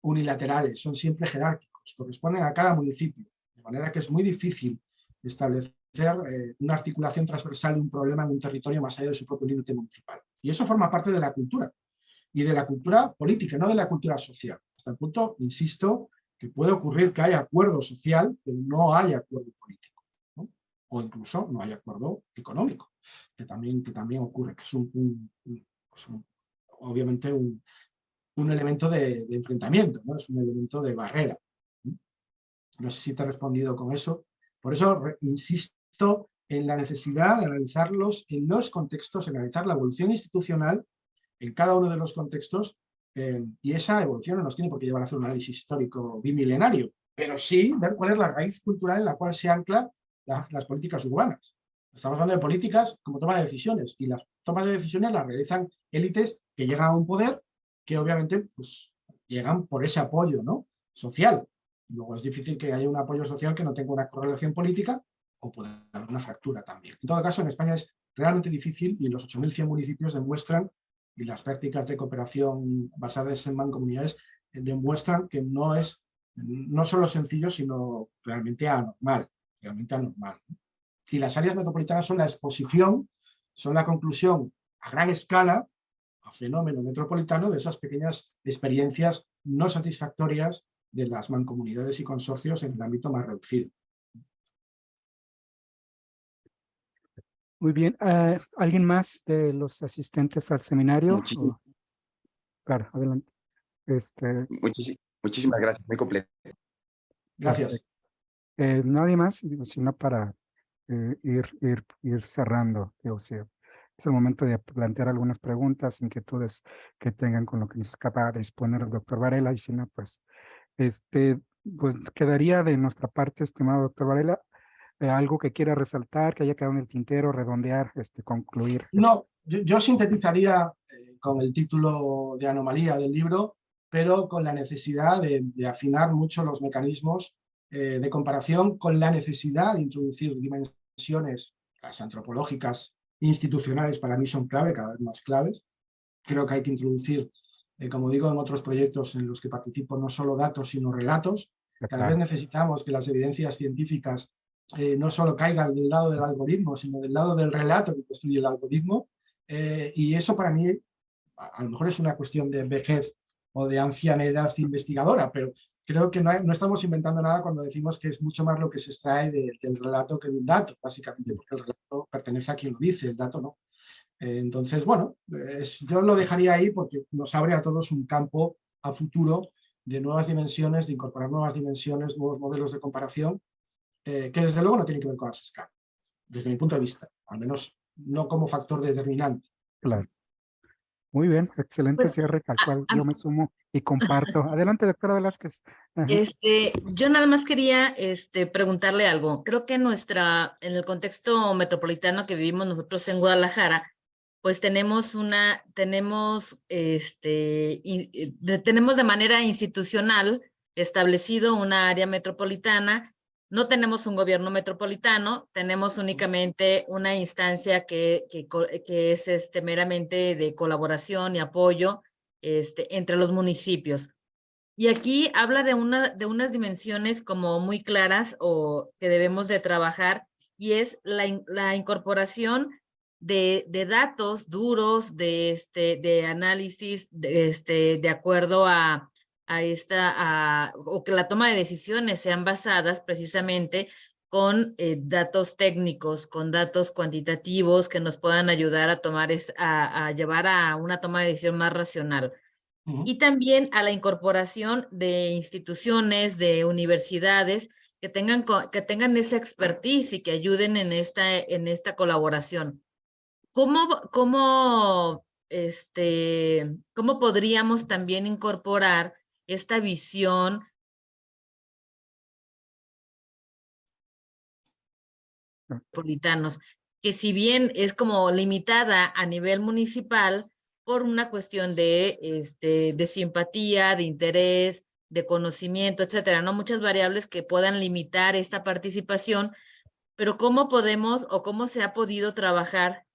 unilaterales, son siempre jerárquicos, corresponden a cada municipio, de manera que es muy difícil establecer una articulación transversal de un problema en un territorio más allá de su propio límite municipal. Y eso forma parte de la cultura, y de la cultura política, no de la cultura social. Hasta el punto, insisto, que puede ocurrir que haya acuerdo social, pero no hay acuerdo político, ¿no? O incluso no hay acuerdo económico, que también ocurre, que es obviamente un elemento de enfrentamiento, ¿no? Es un elemento de barrera. No sé si te he respondido con eso. Por eso insisto en la necesidad de analizarlos en los contextos, en analizar la evolución institucional en cada uno de los contextos, y esa evolución no nos tiene por qué llevar a hacer un análisis histórico bimilenario, pero sí ver cuál es la raíz cultural en la cual se ancla las políticas urbanas. Estamos hablando de políticas como toma de decisiones, y las tomas de decisiones las realizan élites que llegan a un poder que obviamente pues, llegan por ese apoyo, ¿no?, social. Luego es difícil que haya un apoyo social que no tenga una correlación política, o puede haber una fractura también. En todo caso, en España es realmente difícil, y los 8.100 municipios demuestran, y las prácticas de cooperación basadas en mancomunidades demuestran que no es no solo sencillo, sino realmente anormal. Y las áreas metropolitanas son la exposición, son la conclusión a gran escala, a fenómeno metropolitano, de esas pequeñas experiencias no satisfactorias de las mancomunidades y consorcios en el ámbito más reducido. Muy bien. ¿Alguien más de los asistentes al seminario? Muchísimas, Claro, adelante. muchísimas gracias, muy completo. Gracias. Nadie más, sino para ir cerrando. O sea, es el momento de plantear algunas preguntas, inquietudes que tengan con lo que nos acaba de exponer el doctor Varela, y si no, pues quedaría de nuestra parte, estimado doctor Varela, algo que quiera resaltar, que haya quedado en el tintero, redondear, concluir. No, yo sintetizaría con el título de anomalía del libro, pero con la necesidad de afinar mucho los mecanismos de comparación, con la necesidad de introducir dimensiones, las antropológicas, institucionales, para mí son clave, cada vez más claves. Creo que hay que introducir, como digo en otros proyectos en los que participo, no solo datos, sino relatos. Cada vez necesitamos que las evidencias científicas no solo caigan del lado del algoritmo, sino del lado del relato que construye el algoritmo, y eso para mí a lo mejor es una cuestión de vejez o de ancianidad investigadora, pero creo que no estamos inventando nada cuando decimos que es mucho más lo que se extrae del relato que de un dato, básicamente porque el relato pertenece a quien lo dice, el dato no. Entonces, bueno, yo lo dejaría ahí porque nos abre a todos un campo a futuro de nuevas dimensiones, de incorporar nuevas dimensiones, nuevos modelos de comparación, que desde luego no tienen que ver con las escalas, desde mi punto de vista, al menos no como factor determinante. Claro. Muy bien, excelente Pues, cierre, al cual yo me sumo y comparto. Adelante, doctora Velázquez. Ajá. Yo nada más quería preguntarle algo. Creo que en el contexto metropolitano que vivimos nosotros en Guadalajara, pues tenemos de manera institucional establecido una área metropolitana. No tenemos un gobierno metropolitano, tenemos únicamente una instancia que es meramente de colaboración y apoyo entre los municipios. Y aquí habla de unas dimensiones como muy claras o que debemos de trabajar, y es la incorporación de datos duros, de análisis, de acuerdo o que la toma de decisiones sean basadas precisamente con datos técnicos, con datos cuantitativos que nos puedan ayudar a a llevar a una toma de decisión más racional. Y también a la incorporación de instituciones, de universidades que tengan esa expertise y que ayuden en esta colaboración. ¿Cómo podríamos también incorporar esta visión metropolitanos, que si bien es como limitada a nivel municipal por una cuestión de simpatía, de interés, de conocimiento, etcétera, ¿no? Muchas variables que puedan limitar esta participación, pero ¿cómo podemos o cómo se ha podido trabajar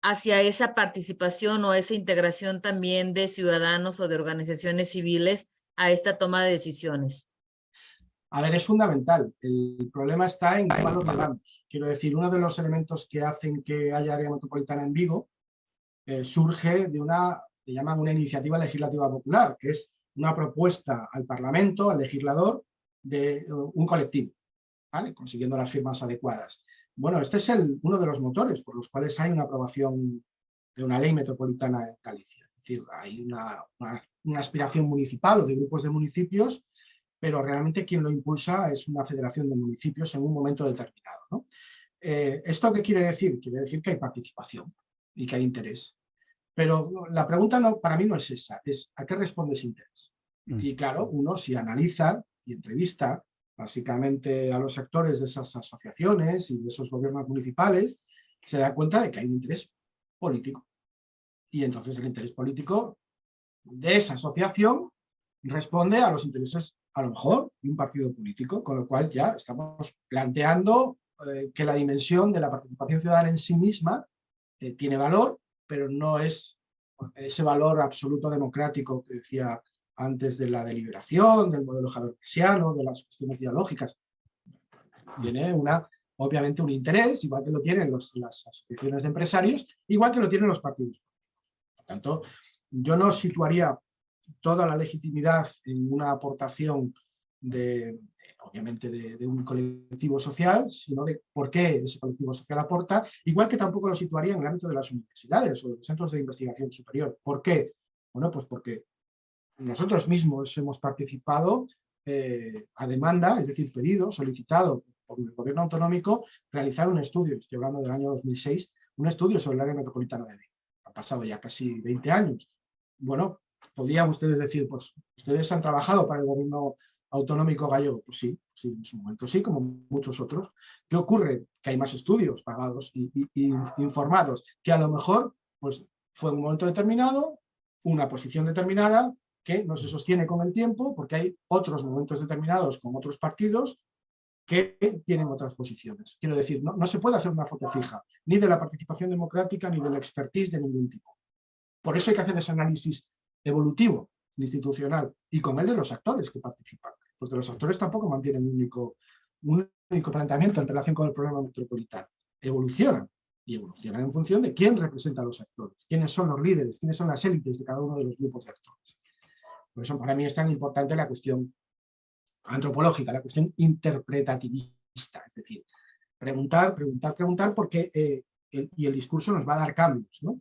hacia esa participación o esa integración también de ciudadanos o de organizaciones civiles a esta toma de decisiones? A ver, es fundamental. El problema está en qué valor le damos. Quiero decir, uno de los elementos que hacen que haya área metropolitana en Vigo surge de que llaman una iniciativa legislativa popular, que es una propuesta al Parlamento, al legislador, de un colectivo, ¿vale? Consiguiendo las firmas adecuadas. Bueno, este es uno de los motores por los cuales hay una aprobación de una ley metropolitana en Galicia. Es decir, hay una aspiración municipal o de grupos de municipios, pero realmente quien lo impulsa es una federación de municipios en un momento determinado, ¿no? ¿Esto qué quiere decir? Quiere decir que hay participación y que hay interés. Pero la pregunta para mí no es esa, es ¿a qué responde ese interés? Y claro, uno si analiza y entrevista básicamente a los actores de esas asociaciones y de esos gobiernos municipales, se da cuenta de que hay un interés político. Y entonces el interés político de esa asociación responde a los intereses, a lo mejor, de un partido político, con lo cual ya estamos planteando que la dimensión de la participación ciudadana en sí misma tiene valor, pero no es ese valor absoluto democrático que decía antes de la deliberación, del modelo habermasiano, de las cuestiones ideológicas. Tiene obviamente un interés, igual que lo tienen las asociaciones de empresarios, igual que lo tienen los partidos políticos. Por tanto, yo no situaría toda la legitimidad en una aportación obviamente de un colectivo social, sino de por qué ese colectivo social aporta, igual que tampoco lo situaría en el ámbito de las universidades o de los centros de investigación superior. ¿Por qué? Bueno, pues porque nosotros mismos hemos participado a demanda, es decir, pedido, solicitado por el gobierno autonómico, realizar un estudio, estoy hablando del año 2006, un estudio sobre el área metropolitana de Vigo. Ha pasado ya casi 20 años. Bueno, podrían ustedes decir, pues ustedes han trabajado para el gobierno autonómico gallego. Pues sí, en su momento sí, como muchos otros. ¿Qué ocurre? Que hay más estudios pagados y informados, que a lo mejor pues, fue en un momento determinado, una posición determinada, que no se sostiene con el tiempo, porque hay otros momentos determinados con otros partidos que tienen otras posiciones. Quiero decir, no se puede hacer una foto fija, ni de la participación democrática, ni del expertise de ningún tipo. Por eso hay que hacer ese análisis evolutivo, institucional, y con el de los actores que participan, porque los actores tampoco mantienen un único planteamiento en relación con el problema metropolitano. Evolucionan, y evolucionan en función de quién representa a los actores, quiénes son los líderes, quiénes son las élites de cada uno de los grupos de actores. Por eso para mí es tan importante la cuestión antropológica, la cuestión interpretativista, es decir, preguntar, porque el discurso nos va a dar cambios, ¿no?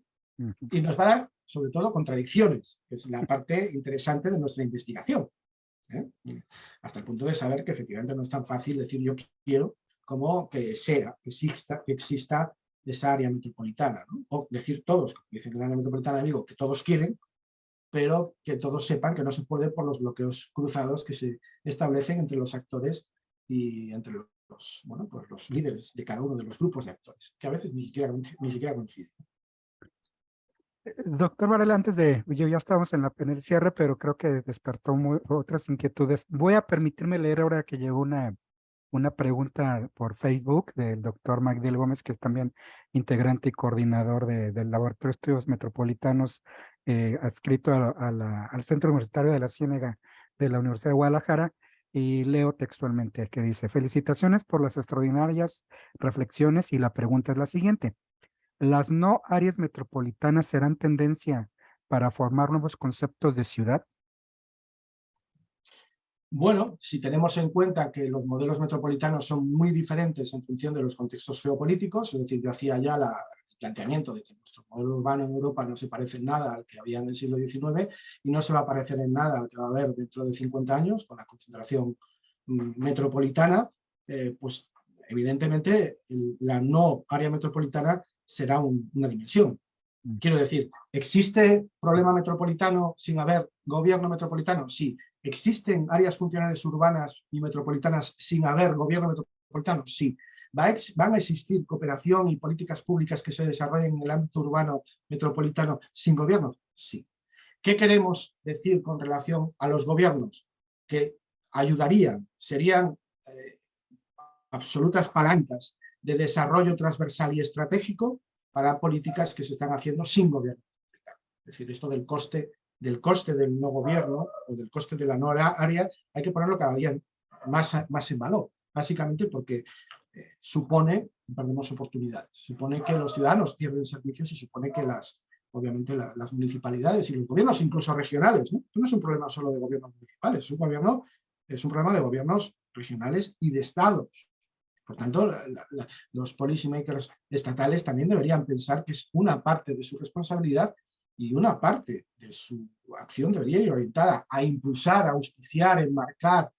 Y nos va a dar, sobre todo, contradicciones, que es la parte interesante de nuestra investigación. Hasta el punto de saber que efectivamente no es tan fácil decir yo quiero como que exista esa área metropolitana, ¿no? O decir todos, como dicen en el área metropolitana de Vigo, que todos quieren, pero que todos sepan que no se puede por los bloqueos cruzados que se establecen entre los actores y entre los líderes de cada uno de los grupos de actores, que a veces ni siquiera coinciden. Doctor Varela, ya estamos en el cierre, pero creo que despertó otras inquietudes. Voy a permitirme leer ahora que llegó una una pregunta por Facebook del doctor Magdiel Gómez, que es también integrante y coordinador del Laboratorio de Estudios Metropolitanos adscrito al Centro Universitario de la Ciénega de la Universidad de Guadalajara. Y leo textualmente que dice: felicitaciones por las extraordinarias reflexiones, y la pregunta es la siguiente: ¿las no áreas metropolitanas serán tendencia para formar nuevos conceptos de ciudad? Bueno, si tenemos en cuenta que los modelos metropolitanos son muy diferentes en función de los contextos geopolíticos, es decir, yo hacía ya el planteamiento de que nuestro modelo urbano en Europa no se parece en nada al que había en el siglo XIX y no se va a parecer en nada al que va a haber dentro de 50 años con la concentración metropolitana, pues evidentemente la no área metropolitana será una dimensión. Quiero decir, ¿existe problema metropolitano sin haber gobierno metropolitano? Sí. ¿Existen áreas funcionales urbanas y metropolitanas sin haber gobierno metropolitano? Sí. ¿Van a existir cooperación y políticas públicas que se desarrollen en el ámbito urbano metropolitano sin gobierno? Sí. ¿Qué queremos decir con relación a los gobiernos? Que ayudarían, serían absolutas palancas de desarrollo transversal y estratégico para políticas que se están haciendo sin gobierno. Es decir, esto del coste del no gobierno o del coste de la no área hay que ponerlo cada día más en valor, básicamente porque supone que perdemos oportunidades, supone que los ciudadanos pierden servicios y supone que obviamente las municipalidades y los gobiernos, incluso regionales, ¿no? Esto no es un problema solo de gobiernos municipales, es un problema de gobiernos regionales y de estados. Por tanto, los policymakers estatales también deberían pensar que es una parte de su responsabilidad y una parte de su acción debería ir orientada a impulsar, a auspiciar, enmarcar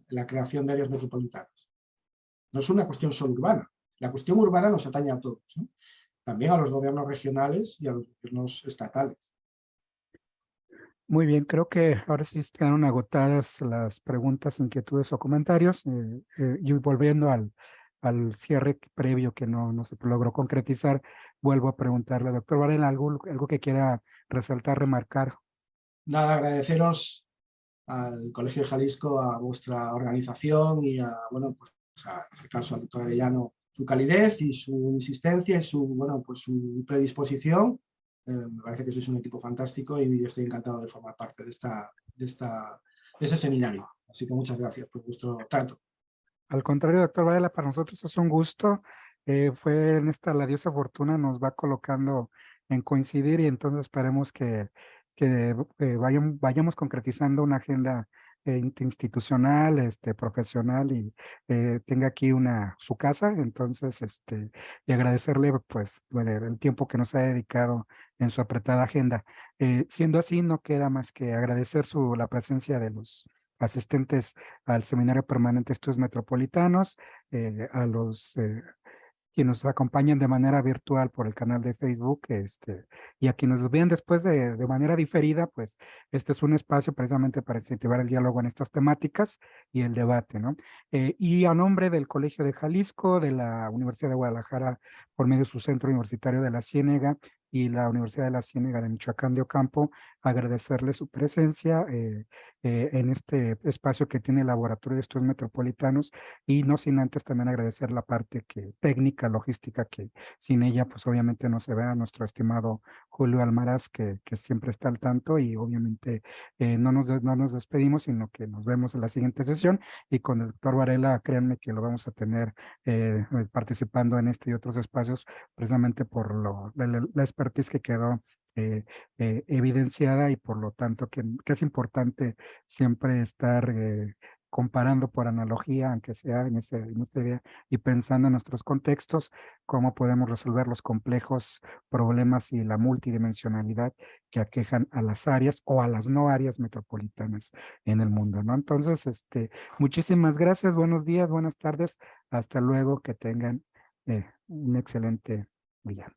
la creación de áreas metropolitanas. No es una cuestión solo urbana. La cuestión urbana nos atañe a todos, ¿no? También a los gobiernos regionales y a los gobiernos estatales. Muy bien, creo que ahora sí quedaron agotadas las preguntas, inquietudes o comentarios. Y volviendo al cierre previo que no se logró concretizar, vuelvo a preguntarle, doctor Varela, algo que quiera resaltar, remarcar. Nada, agradeceros al Colegio de Jalisco, a vuestra organización y bueno, pues en este caso al doctor Arellano, su calidez y su insistencia y su predisposición. Me parece que sois un equipo fantástico y yo estoy encantado de formar parte de ese seminario. Así que muchas gracias por vuestro trato. Al contrario, doctor Varela, para nosotros es un gusto. Fue en la diosa fortuna nos va colocando en coincidir, y entonces esperemos que vayamos concretizando una agenda institucional, profesional, y tenga aquí su casa. Entonces, y agradecerle pues el tiempo que nos ha dedicado en su apretada agenda. Siendo así, no queda más que agradecer la presencia de los asistentes al Seminario Permanente de Estudios Metropolitanos, a los quienes nos acompañan de manera virtual por el canal de Facebook, y a quienes nos vean después de manera diferida. Pues este es un espacio precisamente para incentivar el diálogo en estas temáticas y el debate, ¿no? Y a nombre del Colegio de Jalisco, de la Universidad de Guadalajara, por medio de su Centro Universitario de la Ciénega y la Universidad de la Ciénega de Michoacán de Ocampo, agradecerle su presencia en este espacio que tiene el Laboratorio de Estudios Metropolitanos, y no sin antes también agradecer la parte técnica, logística, que sin ella pues obviamente no se ve, a nuestro estimado Julio Almaraz, que siempre está al tanto, y obviamente no nos despedimos, sino que nos vemos en la siguiente sesión, y con el doctor Varela, créanme que lo vamos a tener participando en este y otros espacios, precisamente por la expertise que quedó evidenciada, y por lo tanto que es importante siempre estar comparando por analogía, aunque sea en esta idea, y pensando en nuestros contextos, cómo podemos resolver los complejos problemas y la multidimensionalidad que aquejan a las áreas o a las no áreas metropolitanas en el mundo, ¿no? Entonces, muchísimas gracias, buenos días, buenas tardes, hasta luego, que tengan un excelente día.